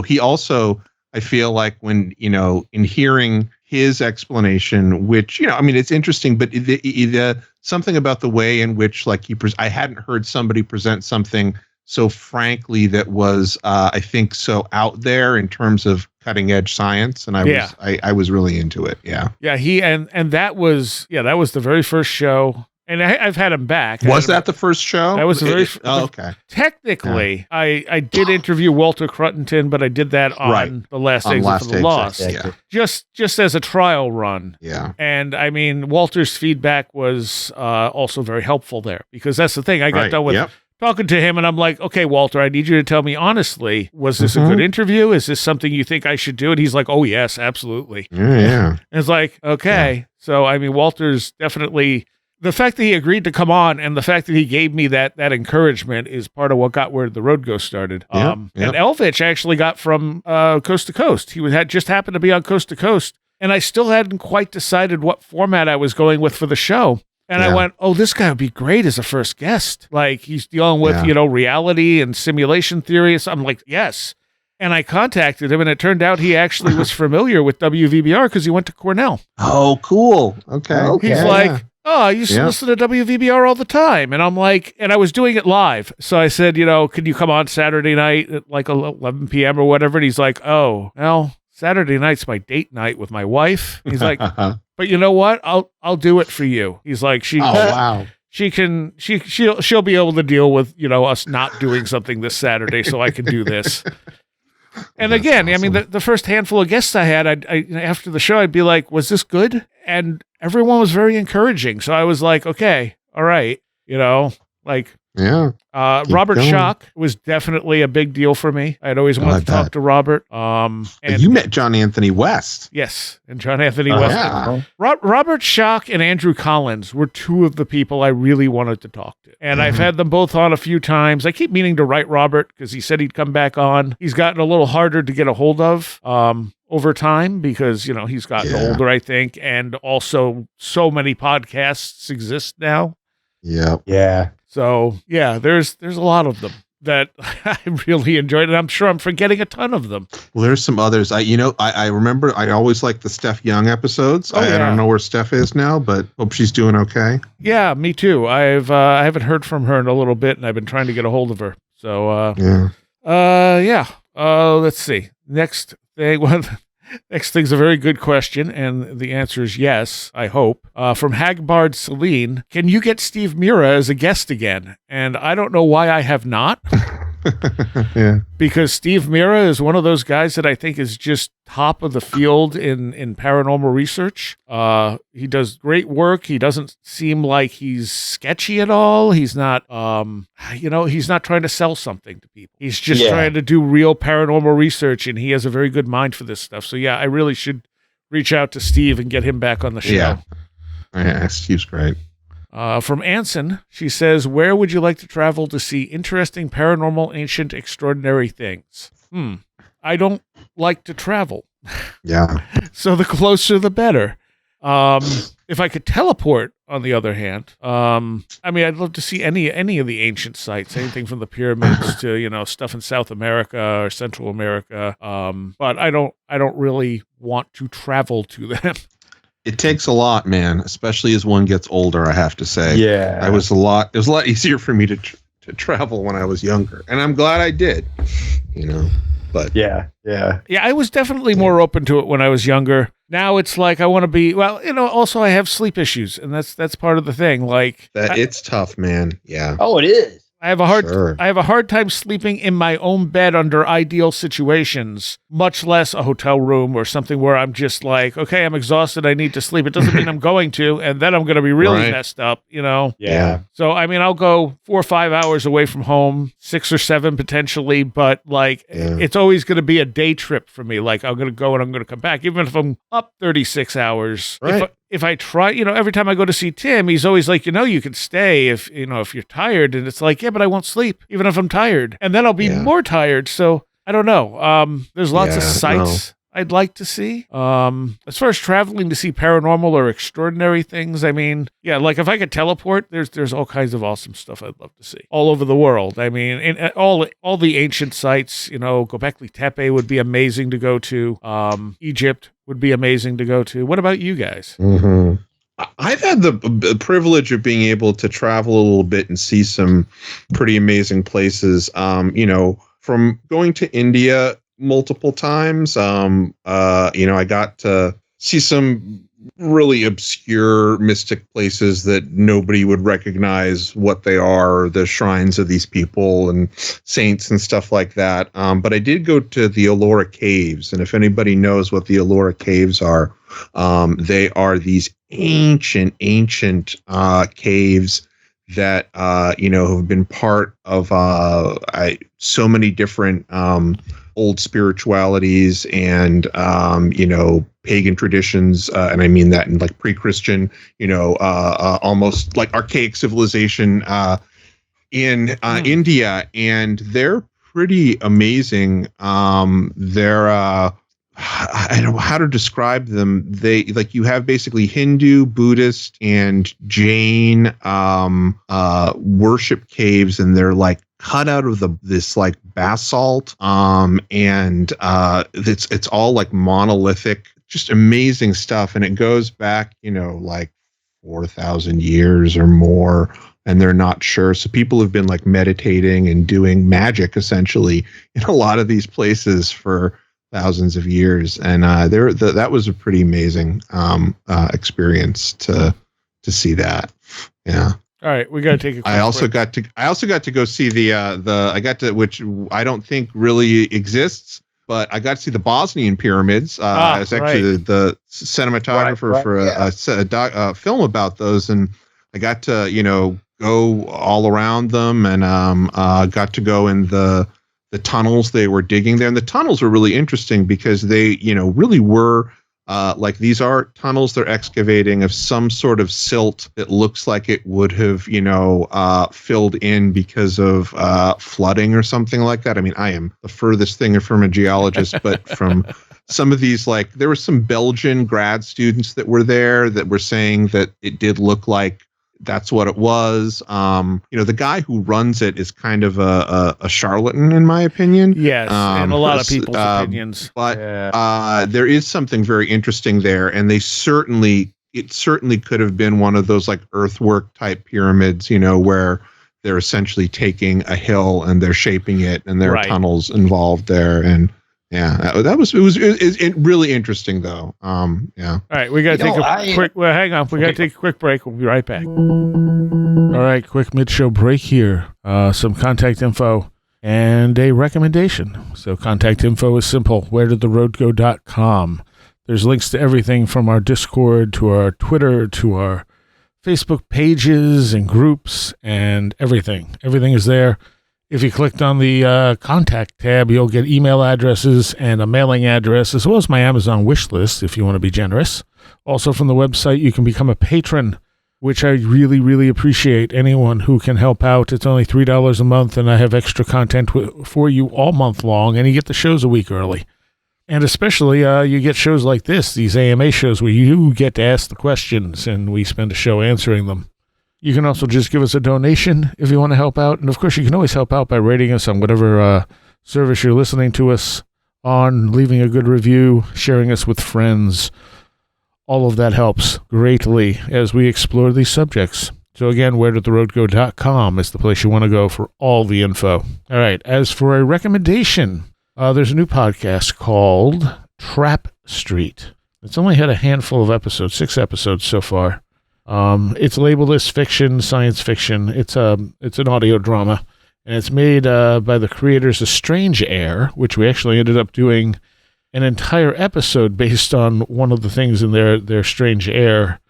Speaker 3: he also, I feel like when, in hearing his explanation, which, it's interesting, but the something about the way in which I hadn't heard somebody present something so frankly that was I think so out there in terms of cutting edge science, and I was really into it.
Speaker 1: He and that was the very first show, and I've had him back.
Speaker 3: Was that the first show?
Speaker 1: That was the very first.
Speaker 3: Okay.
Speaker 1: Technically, I did interview Walter Cruton, but I did that on the Last Exit for the Lost, just as a trial run.
Speaker 3: Yeah,
Speaker 1: and I mean Walter's feedback was also very helpful there, because that's the thing. I got done with talking to him, and I'm like, okay, Walter, I need you to tell me honestly, was this a good interview? Is this something you think I should do? And he's like, oh, yes, absolutely.
Speaker 3: Yeah.
Speaker 1: And it's like, okay. Yeah. So, I mean, Walter's definitely, the fact that he agreed to come on and the fact that he gave me that encouragement is part of what got Where the Road Go started. And Elvidge actually got from Coast to Coast. He had just happened to be on Coast to Coast, and I still hadn't quite decided what format I was going with for the show. And I went, oh, this guy would be great as a first guest. Like, he's dealing with, reality and simulation theory. So I'm like, yes. And I contacted him, and it turned out he actually was familiar with WVBR because he went to Cornell.
Speaker 3: Oh, cool. Okay.
Speaker 1: He's like, oh, I used to listen to WVBR all the time. And I'm like, and I was doing it live. So I said, can you come on Saturday night at like 11 p.m. or whatever? And he's like, oh, well, Saturday night's my date night with my wife. He's like, but but you know what? I'll do it for you. He's like,
Speaker 3: wow.
Speaker 1: She'll be able to deal with, us not doing something this Saturday, so I can do this. And
Speaker 3: That's
Speaker 1: again,
Speaker 3: awesome.
Speaker 1: I mean, the first handful of guests I had, I after the show, I'd be like, was this good? And everyone was very encouraging. So I was like, okay, all right. Like,
Speaker 3: Yeah.
Speaker 1: Robert
Speaker 3: going.
Speaker 1: Schock was definitely a big deal for me. I'd always wanted to talk to Robert. And
Speaker 3: you met John Anthony West.
Speaker 1: yes, and John Anthony West.
Speaker 3: Yeah.
Speaker 1: Robert Schock and Andrew Collins were two of the people I really wanted to talk to. And I've had them both on a few times. I keep meaning to write Robert because he said he'd come back on. He's gotten a little harder to get a hold of over time because, he's gotten older, I think. And also so many podcasts exist now.
Speaker 3: Yep.
Speaker 4: Yeah.
Speaker 1: So, yeah, there's a lot of them that I really enjoyed, and I'm sure I'm forgetting a ton of them.
Speaker 3: Well, there's some others. I remember I always liked the Steph Young episodes. I don't know where Steph is now, but hope she's doing okay.
Speaker 1: Yeah, me too. I haven't heard from her in a little bit, and I've been trying to get a hold of her. So, let's see. Next thing, next thing's a very good question, and the answer is yes, I hope. From Hagbard Celine, can you get Steve Mira as a guest again? And I don't know why I have not.
Speaker 3: Yeah.
Speaker 1: Because Steve Mira is one of those guys that I think is just top of the field in paranormal research. He does great work. He doesn't seem like he's sketchy at all. He's not, he's not trying to sell something to people. He's just trying to do real paranormal research, and he has a very good mind for this stuff. So yeah, I really should reach out to Steve and get him back on the show.
Speaker 3: Yeah, Steve's great.
Speaker 1: From Anson, she says, where would you like to travel to see interesting, paranormal, ancient, extraordinary things? I don't like to travel.
Speaker 3: Yeah.
Speaker 1: So the closer, the better. If I could teleport, on the other hand, I'd love to see any of the ancient sites, anything from the pyramids to, stuff in South America or Central America. But I don't really want to travel to them.
Speaker 3: It takes a lot, man, especially as one gets older, I have to say.
Speaker 4: Yeah.
Speaker 3: It was a lot easier for me to travel when I was younger. And I'm glad I did, but
Speaker 4: Yeah,
Speaker 1: I was definitely more open to it when I was younger. Now it's like I want to be, also I have sleep issues, and that's part of the thing. Like
Speaker 3: it's tough, man. Yeah.
Speaker 4: Oh, it is.
Speaker 1: I have a hard time sleeping in my own bed under ideal situations, much less a hotel room or something where I'm just like, okay, I'm exhausted, I need to sleep. It doesn't mean I'm going to, and then I'm going to be really messed up,
Speaker 4: Yeah.
Speaker 1: So, I'll go 4 or 5 hours away from home, 6 or 7 potentially, but it's always going to be a day trip for me. Like, I'm going to go and I'm going to come back, even if I'm up 36 hours.
Speaker 3: Right.
Speaker 1: If I try, every time I go to see Tim, he's always like, you can stay if you're tired. And it's like, yeah, but I won't sleep, even if I'm tired. And then I'll be more tired. So I don't know. There's lots of sites I'd like to see. As far as traveling to see paranormal or extraordinary things, like if I could teleport, there's all kinds of awesome stuff I'd love to see all over the world. In all the ancient sites, Göbekli Tepe would be amazing to go to. Egypt would be amazing to go to. What about you guys?
Speaker 3: Mm-hmm. I've had the privilege of being able to travel a little bit and see some pretty amazing places. From going to India multiple times, I got to see some really obscure mystic places that nobody would recognize what they are, the shrines of these people and saints and stuff like that. But I did go to the Ellora Caves, and if anybody knows what the Ellora Caves are, they are these ancient caves that have been part of so many different old spiritualities and pagan traditions, and I mean that in like pre-Christian, almost like archaic civilization in India, and they're pretty amazing. I don't know how to describe them. They you have basically Hindu, Buddhist, and Jain worship caves, and they're like cut out of this like basalt, and it's all like monolithic, just amazing stuff, and it goes back like 4,000 years or more, and they're not sure. So people have been like meditating and doing magic essentially in a lot of these places for thousands of years, and that was a pretty amazing experience to see that. Yeah.
Speaker 1: All right, we got to take a quick
Speaker 3: I also
Speaker 1: break.
Speaker 3: got to go see which I don't think really exists, but I got to see the Bosnian pyramids. I was actually the cinematographer for a film about those, and I got to go all around them, and got to go in the tunnels they were digging there. And the tunnels were really interesting because they really were like, these are tunnels they're excavating of some sort of silt that looks like it would have filled in because of flooding or something like that. I mean, I am the furthest thing from a geologist, but from some of these, like, there were some Belgian grad students that were there that were saying that it did look like that's what it was. The guy who runs it is kind of a charlatan, in my opinion.
Speaker 1: Yes, and a lot of people's opinions.
Speaker 3: But there is something very interesting there, and it certainly could have been one of those like earthwork type pyramids, where they're essentially taking a hill and they're shaping it, and there are tunnels involved there. And yeah, it was really interesting though. Yeah.
Speaker 1: All right, we got to take a quick. Well, hang on. We got to take a quick break. We'll be right back. All right, quick mid-show break here. Some contact info and a recommendation. So contact info is simple. wheredidtheroadgo.com. There's links to everything from our Discord to our Twitter to our Facebook pages and groups and everything. Everything is there. If you clicked on the contact tab, you'll get email addresses and a mailing address, as well as my Amazon wish list if you want to be generous. Also from the website, you can become a patron, which I really, really appreciate. Anyone who can help out. It's only $3 a month, and I have extra content for you all month long, and you get the shows a week early. And especially you get shows like this, these AMA shows where you get to ask the questions, and we spend a show answering them. You can also just give us a donation if you want to help out. And, of course, you can always help out by rating us on whatever service you're listening to us on, leaving a good review, sharing us with friends. All of that helps greatly as we explore these subjects. So, again, wheredidtheroadgo.com is the place you want to go for all the info. All right, as for a recommendation, there's a new podcast called Trap Street. It's only had a handful of episodes, 6 episodes so far. It's labeled as fiction, science fiction. It's an audio drama, and it's made by the creators of Strange Air, which we actually ended up doing an entire episode based on one of the things in their Strange Air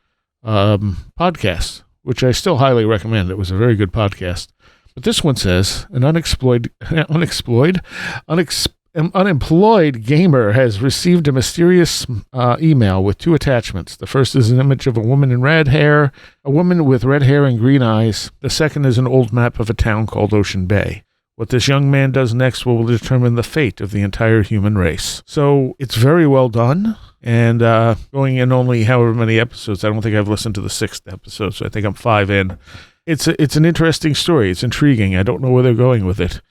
Speaker 1: podcast, which I still highly recommend. It was a very good podcast. But this one says an unemployed gamer has received a mysterious email with 2 attachments. The first is an image of a woman with red hair and green eyes. The second is an old map of a town called Ocean Bay. What this young man does next will determine the fate of the entire human race. So it's very well done, and going in only however many episodes. I don't think I've listened to the 6th episode, so I think I'm 5 in. It's an interesting story. It's intriguing. I don't know where they're going with it.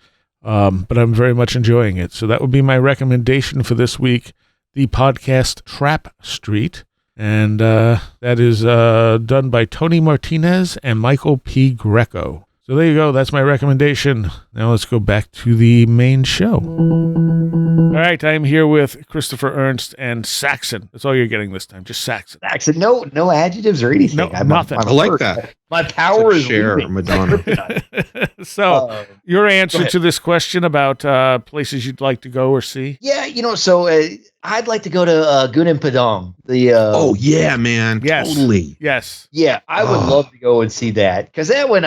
Speaker 1: But I'm very much enjoying it. So that would be my recommendation for this week, the podcast Trap Street. And that is done by Tony Martinez and Michael P. Greco. So there you go. That's my recommendation. Now let's go back to the main show. All right. I'm here with Christopher Ernst and Saxon. That's all you're getting this time. Just Saxon.
Speaker 4: Saxon. No adjectives or anything.
Speaker 1: No, nothing.
Speaker 3: I like that.
Speaker 4: My power is
Speaker 3: share Madonna.
Speaker 1: So your answer to this question about places you'd like to go or see?
Speaker 4: Yeah, so I'd like to go to Gunung Padang.
Speaker 3: Oh yeah, man.
Speaker 1: Yes.
Speaker 3: Totally.
Speaker 1: Yes.
Speaker 4: Yeah, I would love to go and see that, because that one,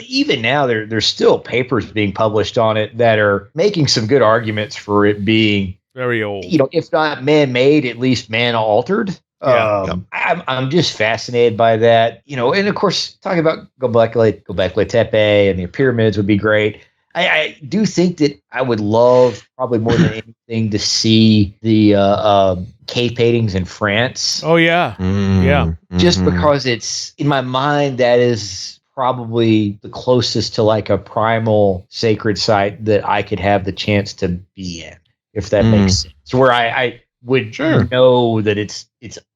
Speaker 4: even now there's still papers being published on it that are making some good arguments for it being
Speaker 1: very old.
Speaker 4: If not man-made, at least man-altered.
Speaker 1: Yeah.
Speaker 4: I'm just fascinated by that, and of course, talking about Göbekli Tepe and the pyramids would be great. I do think that I would love, probably more than anything, to see the cave paintings in France.
Speaker 1: Oh yeah, yeah.
Speaker 4: Just because it's, in my mind, that is probably the closest to like a primal sacred site that I could have the chance to be in, if that makes sense. Where I would know that it's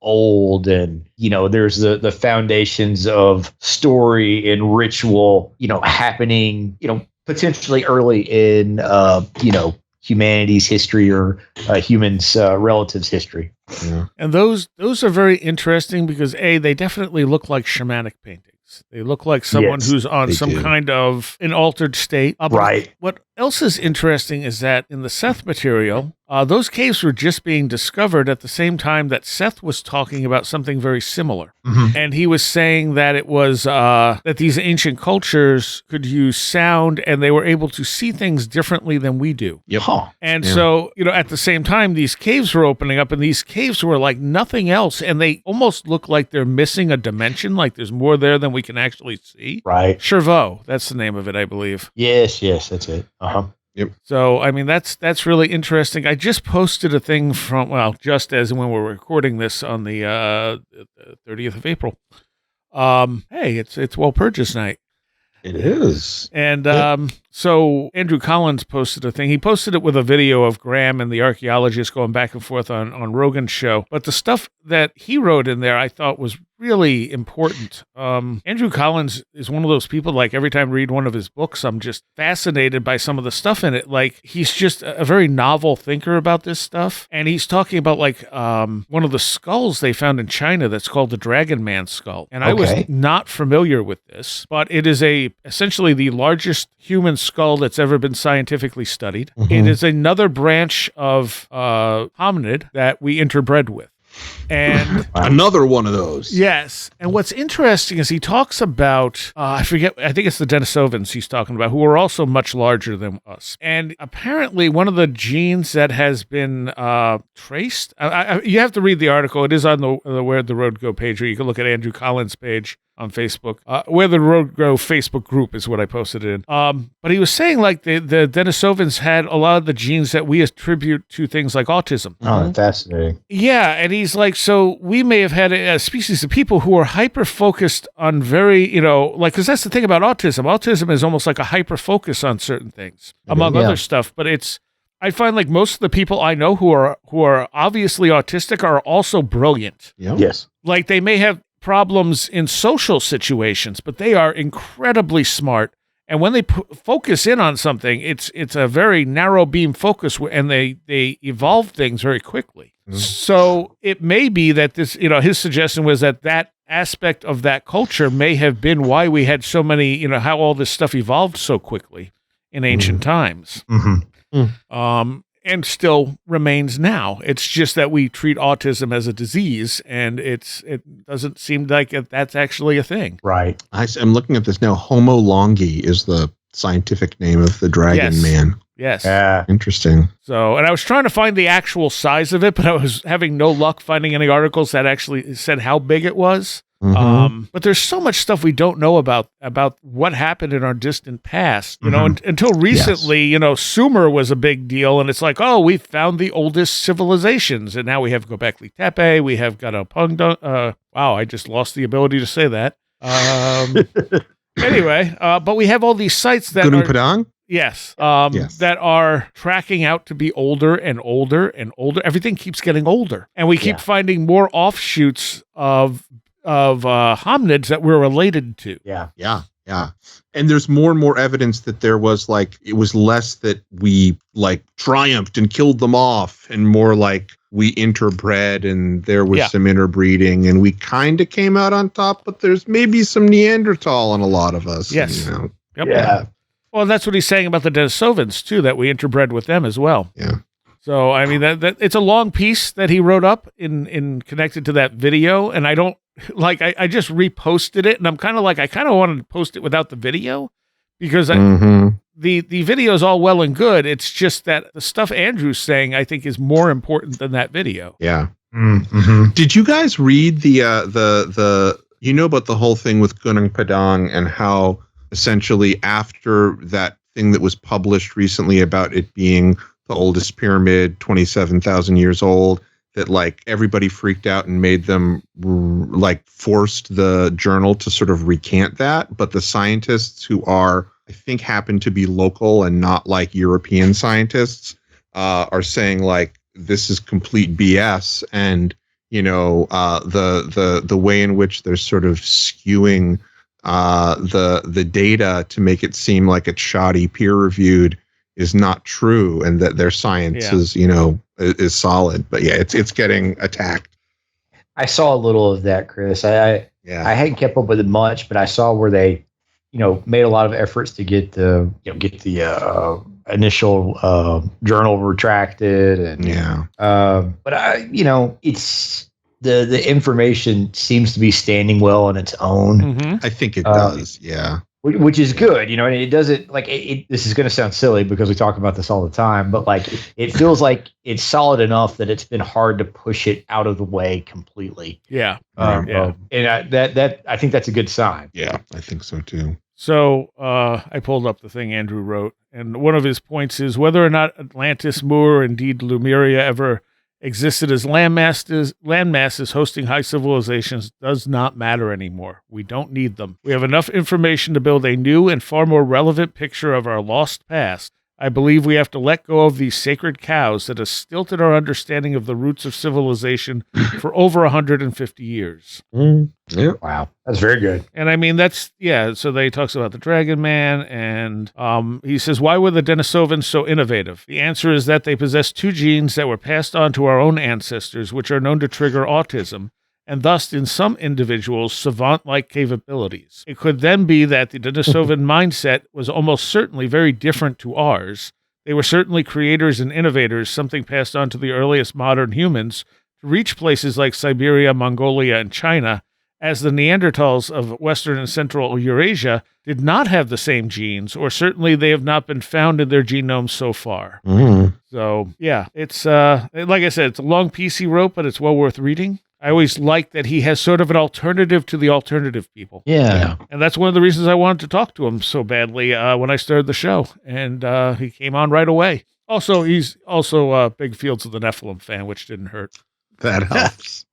Speaker 4: old, and there's the foundations of story and ritual happening potentially early in humanity's history or humans' relatives' history.
Speaker 3: Yeah.
Speaker 1: And those are very interesting because they definitely look like shamanic paintings. They look like someone who's on some kind of an altered state.
Speaker 4: Right.
Speaker 1: What else is interesting is that in the Seth material, those caves were just being discovered at the same time that Seth was talking about something very similar.
Speaker 3: Mm-hmm.
Speaker 1: And he was saying that it was that these ancient cultures could use sound and they were able to see things differently than we do.
Speaker 3: Yep.
Speaker 4: Huh.
Speaker 1: And so, at the same time, these caves were opening up, and these caves were like nothing else, and they almost look like they're missing a dimension, like there's more there than we can actually see.
Speaker 4: Right.
Speaker 1: Chervaux, that's the name of it, I believe.
Speaker 4: Yes, that's it. Uh-huh.
Speaker 3: Yep.
Speaker 1: So, I mean, that's really interesting. I just posted a thing just as when we're recording this on the 30th of April. Hey, it's Walpurgis night.
Speaker 3: It is.
Speaker 1: And so Andrew Collins posted a thing. He posted it with a video of Graham and the archaeologist going back and forth on Rogan's show. But the stuff that he wrote in there I thought was really important. Andrew Collins is one of those people, like every time I read one of his books, I'm just fascinated by some of the stuff in it. Like he's just a very novel thinker about this stuff. And he's talking about one of the skulls they found in China that's called the Dragon Man skull. And I was not familiar with this, but it is essentially the largest human skull that's ever been scientifically studied. Mm-hmm. It is another branch of hominid that we interbred with. And
Speaker 3: another one of those.
Speaker 1: Yes. And what's interesting is he talks about, I think it's the Denisovans he's talking about, who are also much larger than us. And apparently one of the genes that has been traced, you have to read the article. It is on the Where the Road Go page, or you can look at Andrew Collins' page on Facebook. Where the Road Go Facebook group is what I posted it in. But he was saying like the Denisovans had a lot of the genes that we attribute to things like autism.
Speaker 4: Oh, fascinating.
Speaker 1: Yeah, and he's like, so we may have had a species of people who are hyper-focused on very, because that's the thing about autism. Autism is almost like a hyper-focus on certain things, among other stuff. But I find like most of the people I know who are obviously autistic are also brilliant.
Speaker 3: Yep.
Speaker 4: Yes.
Speaker 1: Like they may have problems in social situations, but they are incredibly smart. And when they focus in on something, it's a very narrow beam focus, and they evolve things very quickly. Mm-hmm. So it may be that this, his suggestion was that aspect of that culture may have been why we had so many, how all this stuff evolved so quickly in ancient times. Mm-hmm. And still remains now. It's just that we treat autism as a disease, and it doesn't seem like that's actually a thing.
Speaker 4: Right.
Speaker 3: I'm looking at this now. Homo longi is the scientific name of the dragon man.
Speaker 1: Yes.
Speaker 3: Interesting.
Speaker 1: So, and I was trying to find the actual size of it, but I was having no luck finding any articles that actually said how big it was. Mm-hmm. But there's so much stuff we don't know about what happened in our distant past, until recently, Sumer was a big deal, and it's like, oh, we found the oldest civilizations, and now we have Göbekli Tepe, we have got a wow, I just lost the ability to say that. Anyway, but we have all these sites that
Speaker 3: Gunung Padang?
Speaker 1: Yes,
Speaker 3: yes.
Speaker 1: That are tracking out to be older and older and older. Everything keeps getting older, and we keep finding more offshoots of hominids that we're related to.
Speaker 3: Yeah. And there's more and more evidence that there was it was less that we triumphed and killed them off, and more like we interbred and there was some interbreeding and we kind of came out on top, but there's maybe some Neanderthal in a lot of us.
Speaker 1: Yes.
Speaker 3: Yep.
Speaker 4: Yeah.
Speaker 1: Well, that's what he's saying about the Denisovans too, that we interbred with them as well.
Speaker 3: Yeah.
Speaker 1: So, I mean, that it's a long piece that he wrote up in connected to that video, and I don't I just reposted it, and I'm kind of I kind of wanted to post it without the video because the video is all well and good. It's just that the stuff Andrew's saying, I think, is more important than that video.
Speaker 3: Yeah. Mm-hmm. Did you guys read the about the whole thing with Gunung Padang and how essentially after that thing that was published recently about it being the oldest pyramid, 27,000 years old, that everybody freaked out and made them forced the journal to sort of recant that. But the scientists who I think happen to be local and not European scientists are saying this is complete BS. And, the way in which they're sort of skewing the data to make it seem like it's shoddy peer reviewed is not true, and that their science is, you know, is solid. But yeah, it's getting attacked.
Speaker 4: I saw a little of that, Chris. I hadn't kept up with it much, but I saw where they, you know, made a lot of efforts to get the initial journal retracted, and but you know, it's the information seems to be standing well on its own.
Speaker 1: Mm-hmm.
Speaker 3: I think it does, yeah.
Speaker 4: Which is good, you know, and it doesn't like this is going to sound silly because we talk about this all the time, but like it feels like it's solid enough that it's been hard to push it out of the way completely.
Speaker 1: Yeah.
Speaker 4: And I think that's a good sign.
Speaker 3: Yeah, I think so too.
Speaker 1: So I pulled up the thing Andrew wrote, and one of his points is whether or not Atlantis, Moor, or indeed Lemuria ever existed as landmasses hosting high civilizations does not matter anymore. We don't need them. We have enough information to build a new and far more relevant picture of our lost past. I believe we have to let go of these sacred cows that have stilted our understanding of the roots of civilization for over 150 years.
Speaker 3: Yeah.
Speaker 4: Wow. That's very good.
Speaker 1: And I mean, so they talks about the Dragon Man, and he says, why were the Denisovans so innovative? The answer is that they possess two genes that were passed on to our own ancestors, which are known to trigger autism, and thus, in some individuals, savant-like capabilities. It could then be that the Denisovan mindset was almost certainly very different to ours. They were certainly creators and innovators, something passed on to the earliest modern humans, to reach places like Siberia, Mongolia, and China, as the Neanderthals of Western and Central Eurasia did not have the same genes, or certainly they have not been found in their genomes so far.
Speaker 3: Mm.
Speaker 1: So, yeah, it's, like I said, it's a long piece he wrote, but it's well worth reading. I always like that he has sort of an alternative to the alternative people.
Speaker 4: Yeah.
Speaker 1: And that's one of the reasons I wanted to talk to him so badly when I started the show. And he came on right away. Also, he's also a big Fields of the Nephilim fan, which didn't hurt.
Speaker 3: That helps.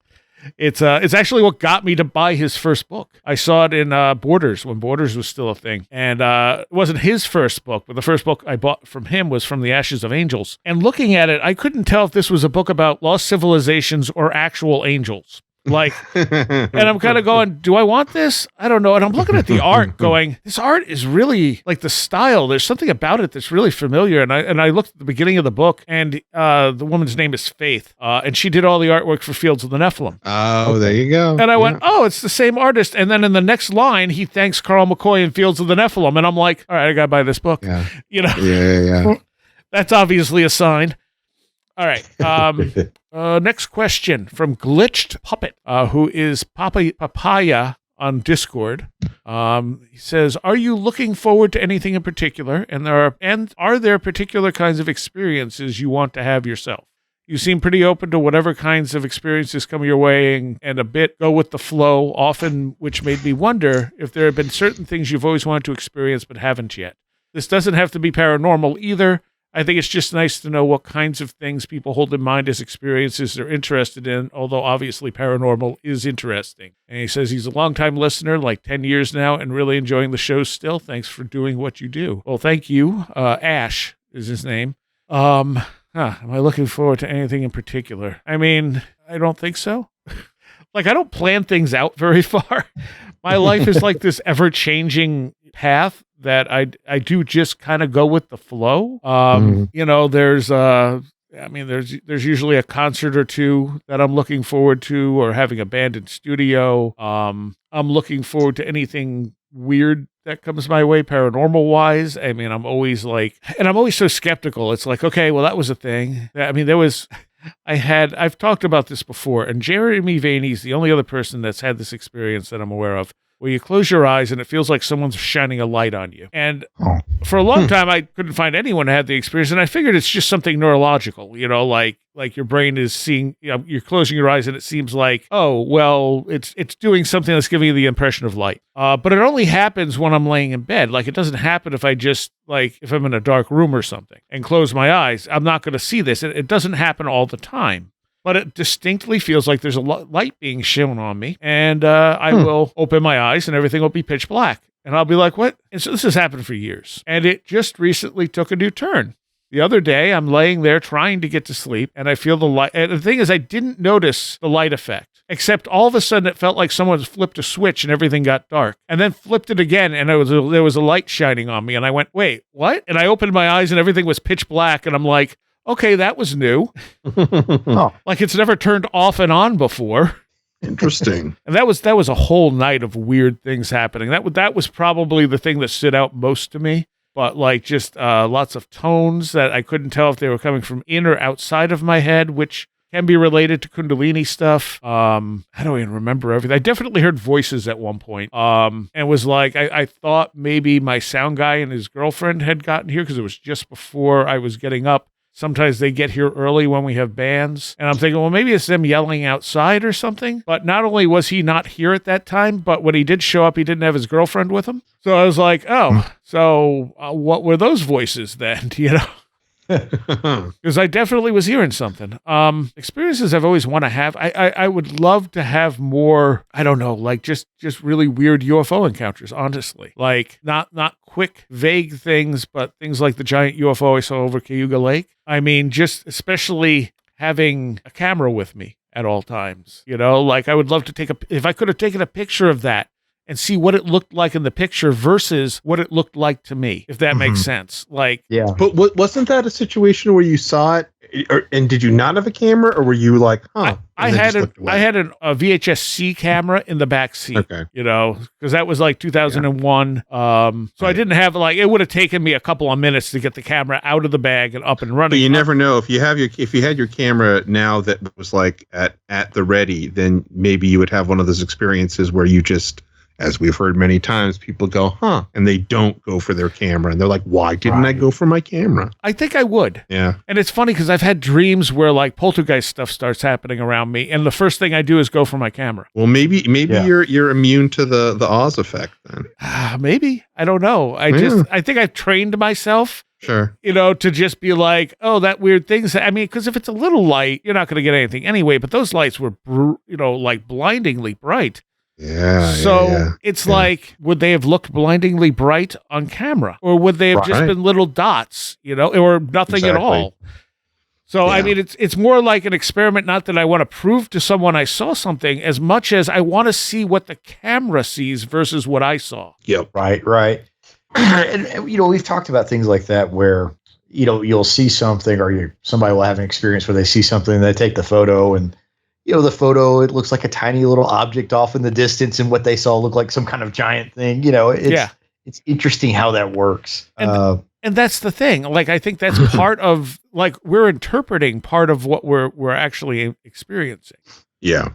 Speaker 1: It's actually what got me to buy his first book. I saw it in Borders, when Borders was still a thing. And it wasn't his first book, but the first book I bought from him was From the Ashes of Angels. And looking at it, I couldn't tell if this was a book about lost civilizations or actual angels. Like, and I'm kind of going, do I want this? I don't know. And I'm looking at the art going, this art is really like the style. There's something about it that's really familiar. And I looked at the beginning of the book, and the woman's name is Faith. And she did all the artwork for Fields of the Nephilim.
Speaker 3: Oh, there you go.
Speaker 1: And I went, oh, it's the same artist. And then in the next line, he thanks Carl McCoy in Fields of the Nephilim. And I'm like, all right, I got to buy this book.
Speaker 3: Yeah.
Speaker 1: You know?
Speaker 3: Yeah.
Speaker 1: That's obviously a sign. All right. Next question from Glitched Puppet, who is Papaya on Discord. He says, are you looking forward to anything in particular? And are there particular kinds of experiences you want to have yourself? You seem pretty open to whatever kinds of experiences come your way and a bit go with the flow, often, which made me wonder if there have been certain things you've always wanted to experience but haven't yet. This doesn't have to be paranormal either. I think it's just nice to know what kinds of things people hold in mind as experiences they're interested in, although obviously paranormal is interesting. And he says he's a longtime listener, like 10 years now, and really enjoying the show still. Thanks for doing what you do. Well, thank you. Ash is his name. Am I looking forward to anything in particular? I mean, I don't think so. Like, I don't plan things out very far. My life is like this ever-changing path that I do just kind of go with the flow. You know, there's usually a concert or two that I'm looking forward to, or having a band in studio. I'm looking forward to anything weird that comes my way paranormal wise. I mean, I'm always so skeptical. It's like, okay, well, that was a thing. I mean, I've talked about this before, and Jeremy Vaney's the only other person that's had this experience that I'm aware of, where you close your eyes and it feels like someone's shining a light on you. And for a long time, I couldn't find anyone who had the experience, and I figured it's just something neurological, you know, like your brain is seeing, you know, you're closing your eyes and it seems like, oh, well, it's doing something that's giving you the impression of light. But it only happens when I'm laying in bed. Like, it doesn't happen if I just, like, if I'm in a dark room or something and close my eyes, I'm not going to see this. It doesn't happen all the time. But it distinctly feels like there's a light being shown on me, and I will open my eyes and everything will be pitch black. And I'll be like, what? And so this has happened for years. And it just recently took a new turn. The other day, I'm laying there trying to get to sleep, and I feel the light. And the thing is, I didn't notice the light effect. except all of a sudden it felt like someone flipped a switch and everything got dark, and then flipped it again, and there was a light shining on me, and I went, wait, what? And I opened my eyes and everything was pitch black, and I'm like, okay, that was new.
Speaker 4: Oh.
Speaker 1: Like it's never turned off and on before.
Speaker 3: Interesting.
Speaker 1: And that was a whole night of weird things happening. That was probably the thing that stood out most to me. But like just lots of tones that I couldn't tell if they were coming from in or outside of my head, which can be related to Kundalini stuff. I don't even remember everything. I definitely heard voices at one point. And was like, I thought maybe my sound guy and his girlfriend had gotten here because it was just before I was getting up. Sometimes they get here early when we have bands. And I'm thinking, well, maybe it's them yelling outside or something. But not only was he not here at that time, but when he did show up, he didn't have his girlfriend with him. So I was like, oh, so what were those voices then? You know? Because I definitely was hearing something. Experiences I've always want to have. I would love to have more, I don't know, like just really weird UFO encounters, honestly. Like not quick, vague things, but things like the giant UFO I saw over Cayuga Lake. I mean, just especially having a camera with me at all times. You know, like I would love to if I could have taken a picture of that and see what it looked like in the picture versus what it looked like to me, if that makes sense. Like,
Speaker 4: yeah.
Speaker 3: But wasn't that a situation where you saw it, and did you not have a camera, or were you like, huh?
Speaker 1: I had a VHS-C camera in the back seat.
Speaker 3: Okay.
Speaker 1: You know, because that was like 2001. So I didn't have it would have taken me a couple of minutes to get the camera out of the bag and up and running.
Speaker 3: But you never know if you had your camera now that was like at the ready, then maybe you would have one of those experiences where you just, as we've heard many times, people go, huh, and they don't go for their camera. And they're like, why didn't I go for my camera?
Speaker 1: I think I would.
Speaker 3: Yeah.
Speaker 1: And it's funny because I've had dreams where like poltergeist stuff starts happening around me. And the first thing I do is go for my camera.
Speaker 3: Well, maybe you're immune to the Oz effect then.
Speaker 1: Maybe. I don't know. I think I've trained myself.
Speaker 3: Sure.
Speaker 1: You know, to just be like, oh, that weird thing. I mean, because if it's a little light, you're not going to get anything anyway. But those lights were, like blindingly bright.
Speaker 3: Yeah.
Speaker 1: So it's like, would they have looked blindingly bright on camera, or would they have just been little dots, or nothing at all? So, I mean, it's more like an experiment, not that I want to prove to someone I saw something as much as I want to see what the camera sees versus what I saw.
Speaker 3: Yep.
Speaker 4: Right. And we've talked about things like that where, you'll see something, or somebody will have an experience where they see something and they take the photo, and the photo, it looks like a tiny little object off in the distance, and what they saw looked like some kind of giant thing. It's interesting how that works.
Speaker 1: And that's the thing. Like, I think that's part of, like, we're interpreting part of what we're actually experiencing.
Speaker 3: Yeah.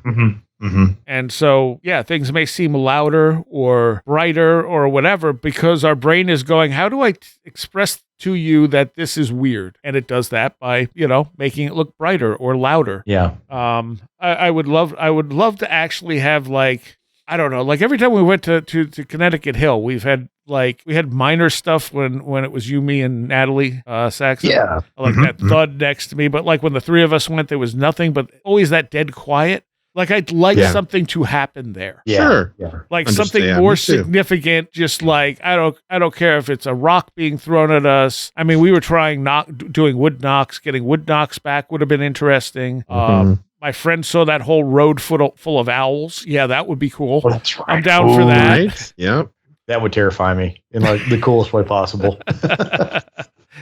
Speaker 1: And so, things may seem louder or brighter or whatever because our brain is going, how do I express to you that this is weird? And it does that by, making it look brighter or louder.
Speaker 4: Yeah.
Speaker 1: I would love to actually have, like, I don't know, like every time we went to Connecticut Hill, we had minor stuff when it was you, me, and Natalie Saxon.
Speaker 4: Yeah.
Speaker 1: Like that thud next to me. But like when the three of us went, there was nothing, but always that dead quiet. Like I'd like something to happen there.
Speaker 4: Yeah.
Speaker 3: Sure.
Speaker 4: Yeah.
Speaker 1: Like something more significant, just like I don't care if it's a rock being thrown at us. I mean, we were trying doing wood knocks, getting wood knocks back would have been interesting. My friend saw that whole road full of owls. Yeah, that would be cool.
Speaker 4: Oh, that's right.
Speaker 1: I'm down for that.
Speaker 3: Right. Yep.
Speaker 4: That would terrify me in like the coolest way possible.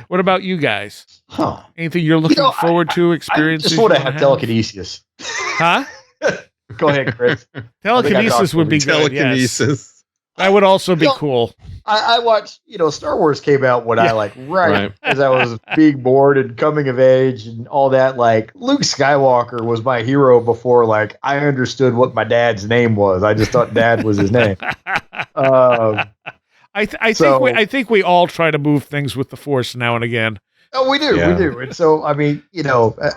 Speaker 1: What about you guys?
Speaker 4: Huh.
Speaker 1: Anything you're looking forward to experiencing?
Speaker 4: I just want to have telekinesis.
Speaker 1: Huh?
Speaker 4: Go ahead, Chris.
Speaker 1: Telekinesis would be good.
Speaker 3: Telekinesis.
Speaker 1: Yes. That would also be cool.
Speaker 4: I watched, Star Wars came out when I as I was being bored and coming of age and all that. Like Luke Skywalker was my hero before I understood what my dad's name was. I just thought Dad was his name.
Speaker 1: I think we all try to move things with the Force now and again.
Speaker 4: Oh, we do. And so, I mean,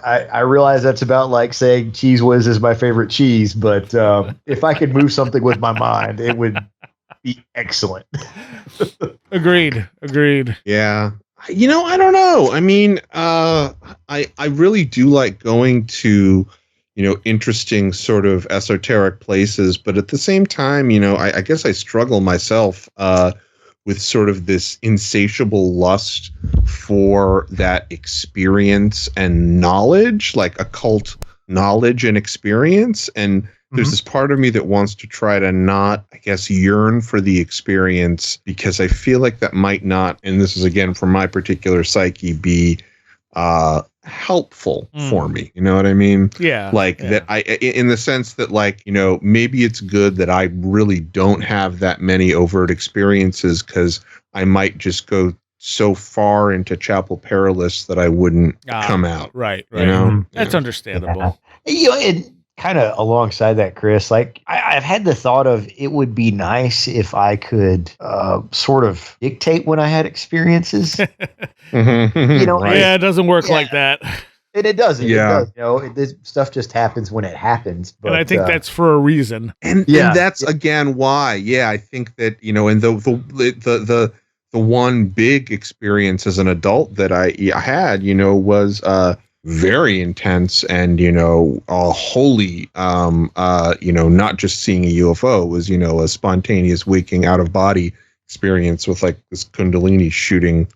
Speaker 4: I realize that's about like saying Cheese Whiz is my favorite cheese, but if I could move something with my mind, it would be excellent.
Speaker 1: Agreed.
Speaker 3: Yeah. I don't know. I mean, I really do like going to, interesting sort of esoteric places, but at the same time, I guess I struggle myself with sort of this insatiable lust for that experience and knowledge, like occult knowledge and experience. And there's this part of me that wants to try to not, I guess, yearn for the experience, because I feel like that might not, and this is again from my particular psyche, be helpful for me. You know what I mean?
Speaker 1: Yeah.
Speaker 3: Like that in the sense that, like, you know, maybe it's good that I really don't have that many overt experiences, because I might just go so far into Chapel Perilous that I wouldn't come out.
Speaker 1: Right.
Speaker 3: You know?
Speaker 1: That's understandable.
Speaker 4: You know, and kind of alongside that, Chris, like I've had the thought of, it would be nice if I could sort of dictate when I had experiences. You know,
Speaker 3: Right.
Speaker 1: Yeah, it doesn't work like that.
Speaker 4: And it doesn't.
Speaker 3: Yeah.
Speaker 4: It does, you know, this stuff just happens when it happens. But,
Speaker 1: And I think that's for a reason.
Speaker 3: And that's again why. Yeah, I think that, you know, and the one big experience as an adult that I had, you know, was very intense and, you know, wholly, you know, not just seeing a UFO. It was, you know, a spontaneous waking out of body experience with like this Kundalini shooting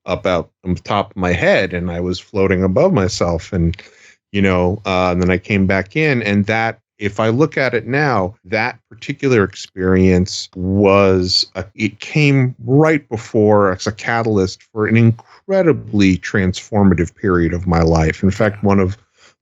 Speaker 3: up out on the top of my head, and I was floating above myself, and, you know, and then I came back in, and that, if I look at it now, that particular experience was, it came right before as a catalyst for an incredibly transformative period of my life. In fact, one of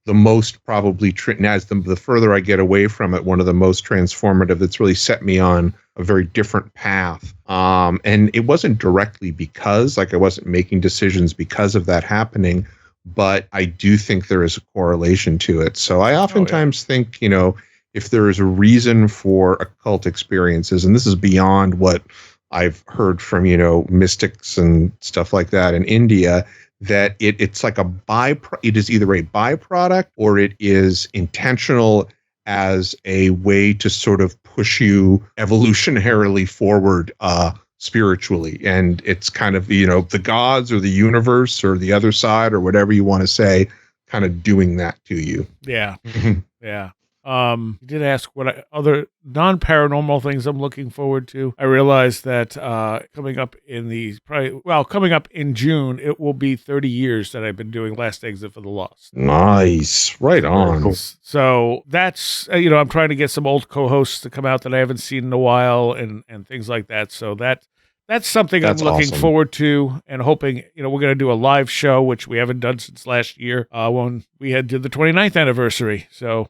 Speaker 3: the most probably, as the further I get away from it, one of the most transformative that's really set me on a very different path. And it wasn't directly because, like, I wasn't making decisions because of that happening, but I do think there is a correlation to it. So I oftentimes think, you know, if there is a reason for occult experiences, and this is beyond what I've heard from, you know, mystics and stuff like that in India, that it's like it is either a byproduct or it is intentional as a way to sort of push you evolutionarily forward spiritually. And it's kind of, you know, the gods or the universe or the other side or whatever you want to say, kind of doing that to you.
Speaker 1: Yeah. Yeah. You did ask what other non-paranormal things I'm looking forward to. I realized that coming up in June, it will be 30 years that I've been doing Last Exit for the Lost.
Speaker 3: Nice. Right on.
Speaker 4: Cool.
Speaker 1: So that's, you know, I'm trying to get some old co-hosts to come out that I haven't seen in a while and things like that. So that's something
Speaker 3: That's
Speaker 1: I'm looking
Speaker 3: awesome.
Speaker 1: forward to, and hoping, you know, we're going to do a live show, which we haven't done since last year when we did the 29th anniversary. So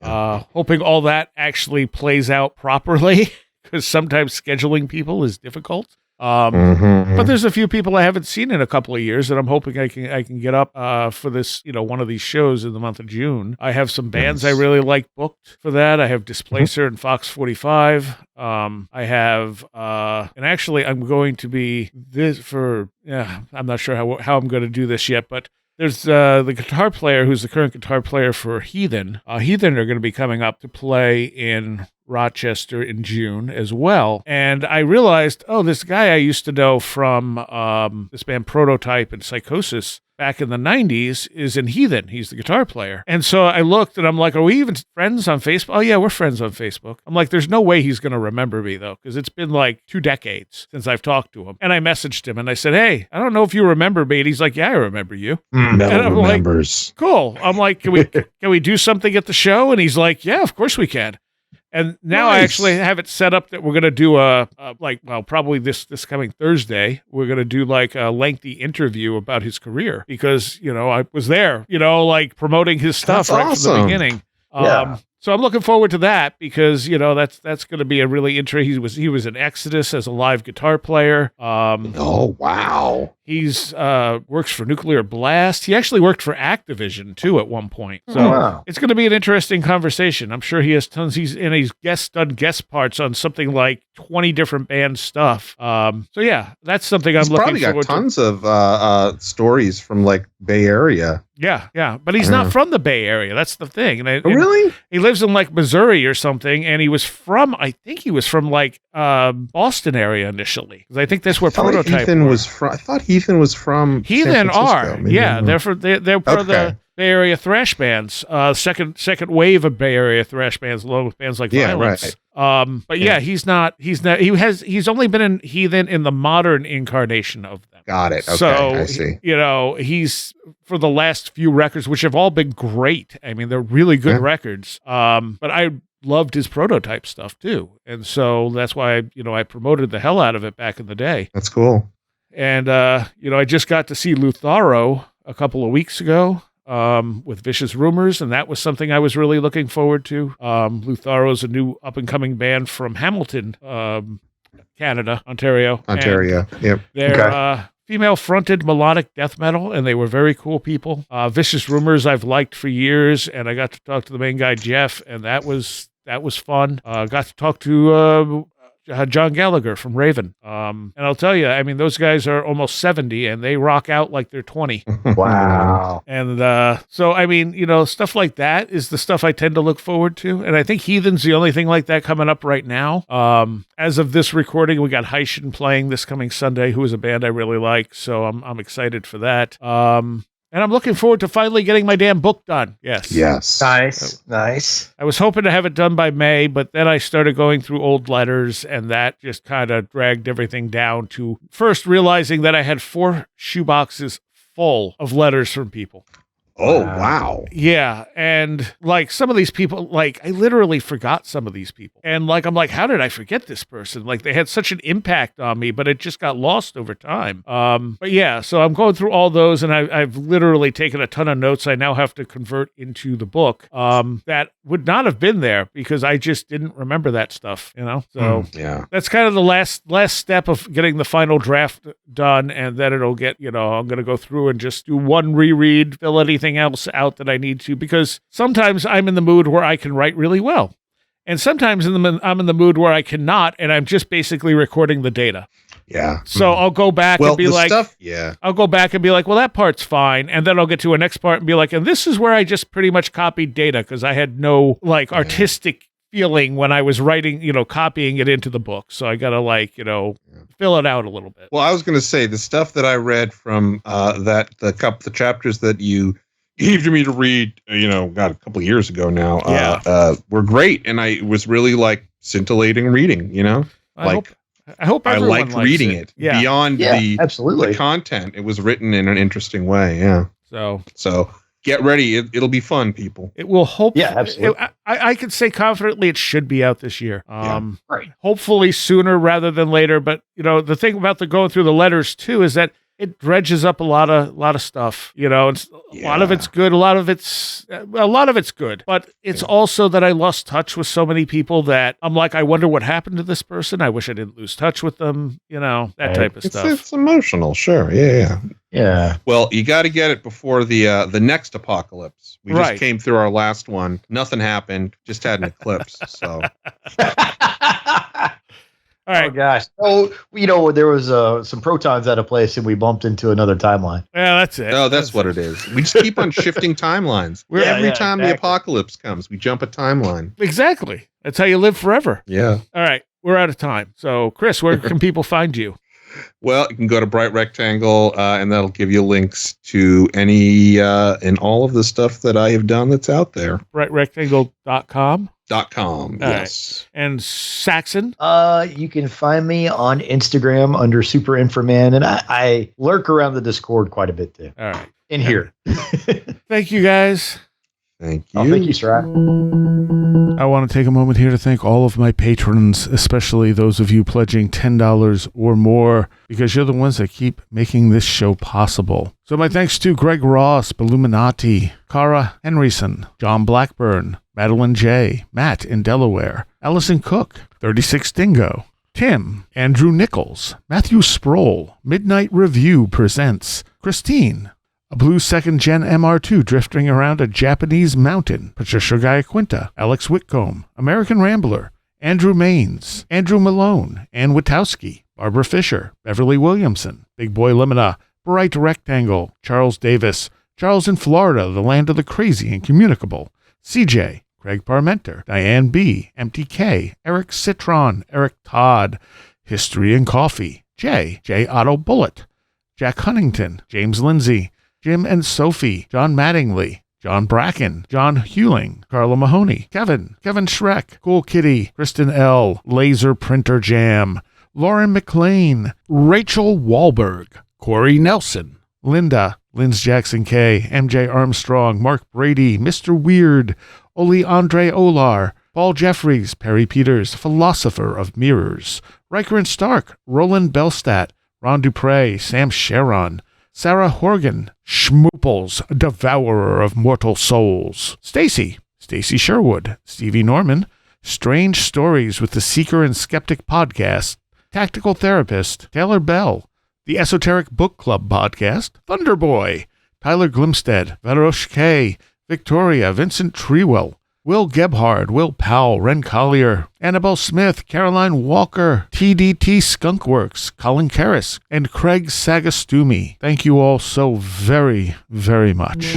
Speaker 1: hoping all that actually plays out properly, because sometimes scheduling people is difficult. But there's a few people I haven't seen in a couple of years that I'm hoping I can get up for this, you know, one of these shows in the month of June. I have some bands I really like booked for that. I have Displacer and Fox 45. I have, and actually I'm going to be this for, I'm not sure how I'm going to do this yet, but there's the guitar player who's the current guitar player for Heathen. Heathen are going to be coming up to play in Rochester in June as well. And I realized, this guy I used to know from this band Prototype and Psychosis back in the 90s is in Heathen. He's the guitar player. And so I looked and I'm like, are we even friends on Facebook? Oh, yeah, we're friends on Facebook. I'm like, there's no way he's going to remember me, though, because it's been like 2 decades since I've talked to him. And I messaged him and I said, hey, I don't know if you remember me. And he's like, yeah, I remember you.
Speaker 3: No
Speaker 1: and I'm
Speaker 3: remembers.
Speaker 1: like, cool. I'm like, can we do something at the show? And he's like, yeah, of course we can. And now I actually have it set up that we're going to do probably this coming Thursday, we're going to do like a lengthy interview about his career, because, you know, I was there, you know, like promoting his stuff from the beginning. So I'm looking forward to that, because, you know, that's going to be a really interesting. He was in Exodus as a live guitar player.
Speaker 3: Oh, wow.
Speaker 1: He's works for Nuclear Blast. He actually worked for Activision too at one point. So it's going to be an interesting conversation. I'm sure he has tons. He's done guest parts on something like 20 different band stuff. So yeah, that's something I'm looking forward to.
Speaker 3: He's probably got tons of stories from like Bay Area.
Speaker 1: Yeah, but he's not from the Bay Area. That's the thing. And
Speaker 3: really?
Speaker 1: He lives in like Missouri or something, and I think he was from like Boston area initially, because I think that's where Prototype
Speaker 3: was from. I thought Heathen was from
Speaker 1: Heathen
Speaker 3: San Francisco.
Speaker 1: They're part of the Bay Area thrash bands, second wave of Bay Area thrash bands, along with bands like Violence. Right. He's only been in Heathen in the modern incarnation of them.
Speaker 3: Got it. Okay,
Speaker 1: so,
Speaker 3: I see.
Speaker 1: You know, he's for the last few records, which have all been great. I mean, they're really good records. But loved his prototype stuff too. And so that's why, I promoted the hell out of it back in the day.
Speaker 3: That's cool.
Speaker 1: And, I just got to see Lutharo a couple of weeks ago with Vicious Rumors, and that was something I was really looking forward to. Lutharo's a new up-and-coming band from Hamilton, Canada, Ontario.
Speaker 3: Yep.
Speaker 1: They're female-fronted melodic death metal, and they were very cool people. Vicious Rumors I've liked for years, and I got to talk to the main guy, Jeff, and that was fun. Got to talk to John Gallagher from Raven. And I'll tell you, I mean, those guys are almost 70 and they rock out like they're 20.
Speaker 4: Wow.
Speaker 1: And so, I mean, stuff like that is the stuff I tend to look forward to. And I think Heathen's the only thing like that coming up right now. As of this recording, we got Heishin playing this coming Sunday, who is a band I really like. So I'm excited for that. And I'm looking forward to finally getting my damn book done. Yes.
Speaker 4: Nice.
Speaker 1: I was hoping to have it done by May, but then I started going through old letters, and that just kind of dragged everything down to first realizing that I had 4 shoeboxes full of letters from people.
Speaker 3: Oh, wow.
Speaker 1: Yeah. And like some of these people, like I literally forgot some of these people. And like, I'm like, how did I forget this person? Like they had such an impact on me, but it just got lost over time. But yeah, so I'm going through all those and I've literally taken a ton of notes I now have to convert into the book that would not have been there because I just didn't remember that stuff, So
Speaker 3: yeah,
Speaker 1: that's kind of the last step of getting the final draft done. And then it'll get, I'm going to go through and just do one reread, fill anything else out that I need to, because sometimes I'm in the mood where I can write really well. And sometimes I'm in the mood where I cannot, and I'm just basically recording the data.
Speaker 3: Yeah.
Speaker 1: So I'll go back and be like, I'll go back and be like, well, that part's fine. And then I'll get to a next part and be like, and this is where I just pretty much copied data because I had no artistic feeling when I was writing, copying it into the book. So I got to fill it out a little bit.
Speaker 3: Well, I was going to say the stuff that I read from the chapters that you gave to me to read, a couple of years ago now, were great. And it was really like scintillating reading,
Speaker 1: I hope
Speaker 3: I
Speaker 1: everyone
Speaker 3: liked reading it beyond
Speaker 4: absolutely.
Speaker 3: the content. It was written in an interesting way. Yeah. So get ready. It'll be fun, people.
Speaker 1: It will hope.
Speaker 4: Yeah, absolutely.
Speaker 1: I could say confidently it should be out this year.
Speaker 4: Right.
Speaker 1: Hopefully sooner rather than later. But the thing about going through the letters too is that it dredges up a lot of stuff, a lot of it's good. A lot of it's good, but it's also that I lost touch with so many people that I'm like, I wonder what happened to this person. I wish I didn't lose touch with them, that type of stuff.
Speaker 3: It's emotional. Sure. Yeah. Well, you got to get it before the next apocalypse. We just came through our last one. Nothing happened. Just had an eclipse. So.
Speaker 1: All right.
Speaker 4: Oh gosh. Oh, there was some protons out of place, and we bumped into another timeline.
Speaker 1: Yeah, that's it.
Speaker 3: Oh, that's what it is. We just keep on shifting timelines. Every time the apocalypse comes, we jump a timeline.
Speaker 1: Exactly. That's how you live forever.
Speaker 3: Yeah.
Speaker 1: All right. We're out of time. So, Chris, where can people find you?
Speaker 3: Well, you can go to Bright Rectangle, and that'll give you links to any and all of the stuff that I have done that's out there.
Speaker 1: BrightRectangle.com.
Speaker 3: .com, yes.
Speaker 1: Right. And Saxon?
Speaker 4: You can find me on Instagram under Super Inframan, and I lurk around the Discord quite a bit too.
Speaker 1: All right.
Speaker 4: In here.
Speaker 1: Thank you, guys.
Speaker 3: Thank you.
Speaker 4: Oh, thank you, Strat.
Speaker 1: I want to take a moment here to thank all of my patrons, especially those of you pledging $10 or more, because you're the ones that keep making this show possible. So my thanks to Greg Ross, Illuminati, Cara Henryson, John Blackburn, Madeline J., Matt in Delaware, Allison Cook, 36 Dingo, Tim, Andrew Nichols, Matthew Sproul, Midnight Review Presents, Christine, a blue second-gen MR2 drifting around a Japanese mountain, Patricia Giaquinta, Alex Whitcomb, American Rambler, Andrew Maines, Andrew Malone, Ann Witowski, Barbara Fisher, Beverly Williamson, Big Boy Limina, Bright Rectangle, Charles Davis, Charles in Florida, the land of the crazy and communicable, CJ, Craig Parmenter, Diane B., MTK, Eric Citron, Eric Todd, History and Coffee, J. Otto Bullitt, Jack Huntington, James Lindsay, Jim and Sophie, John Mattingly, John Bracken, John Hewling, Carla Mahoney, Kevin Schreck, Cool Kitty, Kristen L., Laser Printer Jam, Lauren McLean, Rachel Wahlberg, Corey Nelson, Linda, Linz Jackson K., MJ Armstrong, Mark Brady, Mr. Weird, Oli Andre Olar, Paul Jeffries, Perry Peters, Philosopher of Mirrors, Riker and Stark, Roland Belstadt, Ron Dupre, Sam Sharon, Sarah Horgan, Schmooples, Devourer of Mortal Souls, Stacy Sherwood, Stevie Norman, Strange Stories with the Seeker and Skeptic Podcast, Tactical Therapist, Taylor Bell, the Esoteric Book Club Podcast, Thunderboy, Tyler Glimstead, Valerosh K, Victoria, Vincent Treewell, Will Gebhard, Will Powell, Ren Collier, Annabelle Smith, Caroline Walker, TDT Skunkworks, Colin Karras, and Craig Sagastumi. Thank you all so very, very much.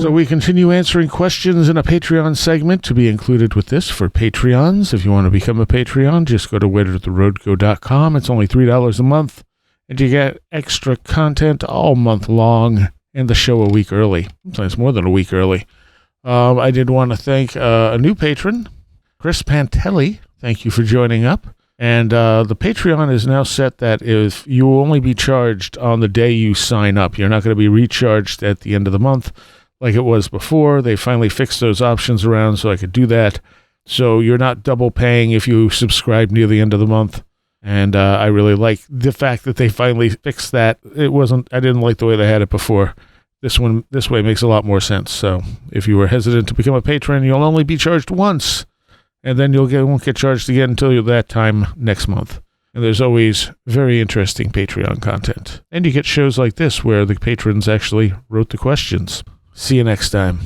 Speaker 1: So we continue answering questions in a Patreon segment to be included with this for Patreons. If you want to become a Patreon, just go to wheredidtheroadgo.com. It's only $3 a month, and you get extra content all month long and the show a week early. Sometimes more than a week early. I did want to thank a new patron, Chris Pantelli. Thank you for joining up. And the Patreon is now set that if you will only be charged on the day you sign up. You're not going to be recharged at the end of the month like it was before. They finally fixed those options around so I could do that. So you're not double paying if you subscribe near the end of the month. And I really like the fact that they finally fixed that. I didn't like the way they had it before. This way makes a lot more sense. So if you were hesitant to become a patron, you'll only be charged once, and then won't get charged again until that time next month. And there's always very interesting Patreon content. And you get shows like this where the patrons actually wrote the questions. See you next time.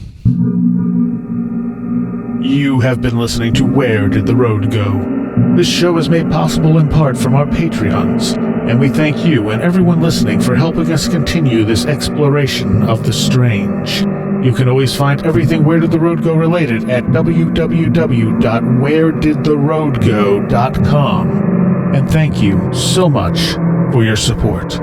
Speaker 1: You have been listening to Where Did the Road Go? This show is made possible in part from our Patreons, and we thank you and everyone listening for helping us continue this exploration of the strange. You can always find everything Where Did the Road Go related at www.wheredidtheroadgo.com. And thank you so much for your support.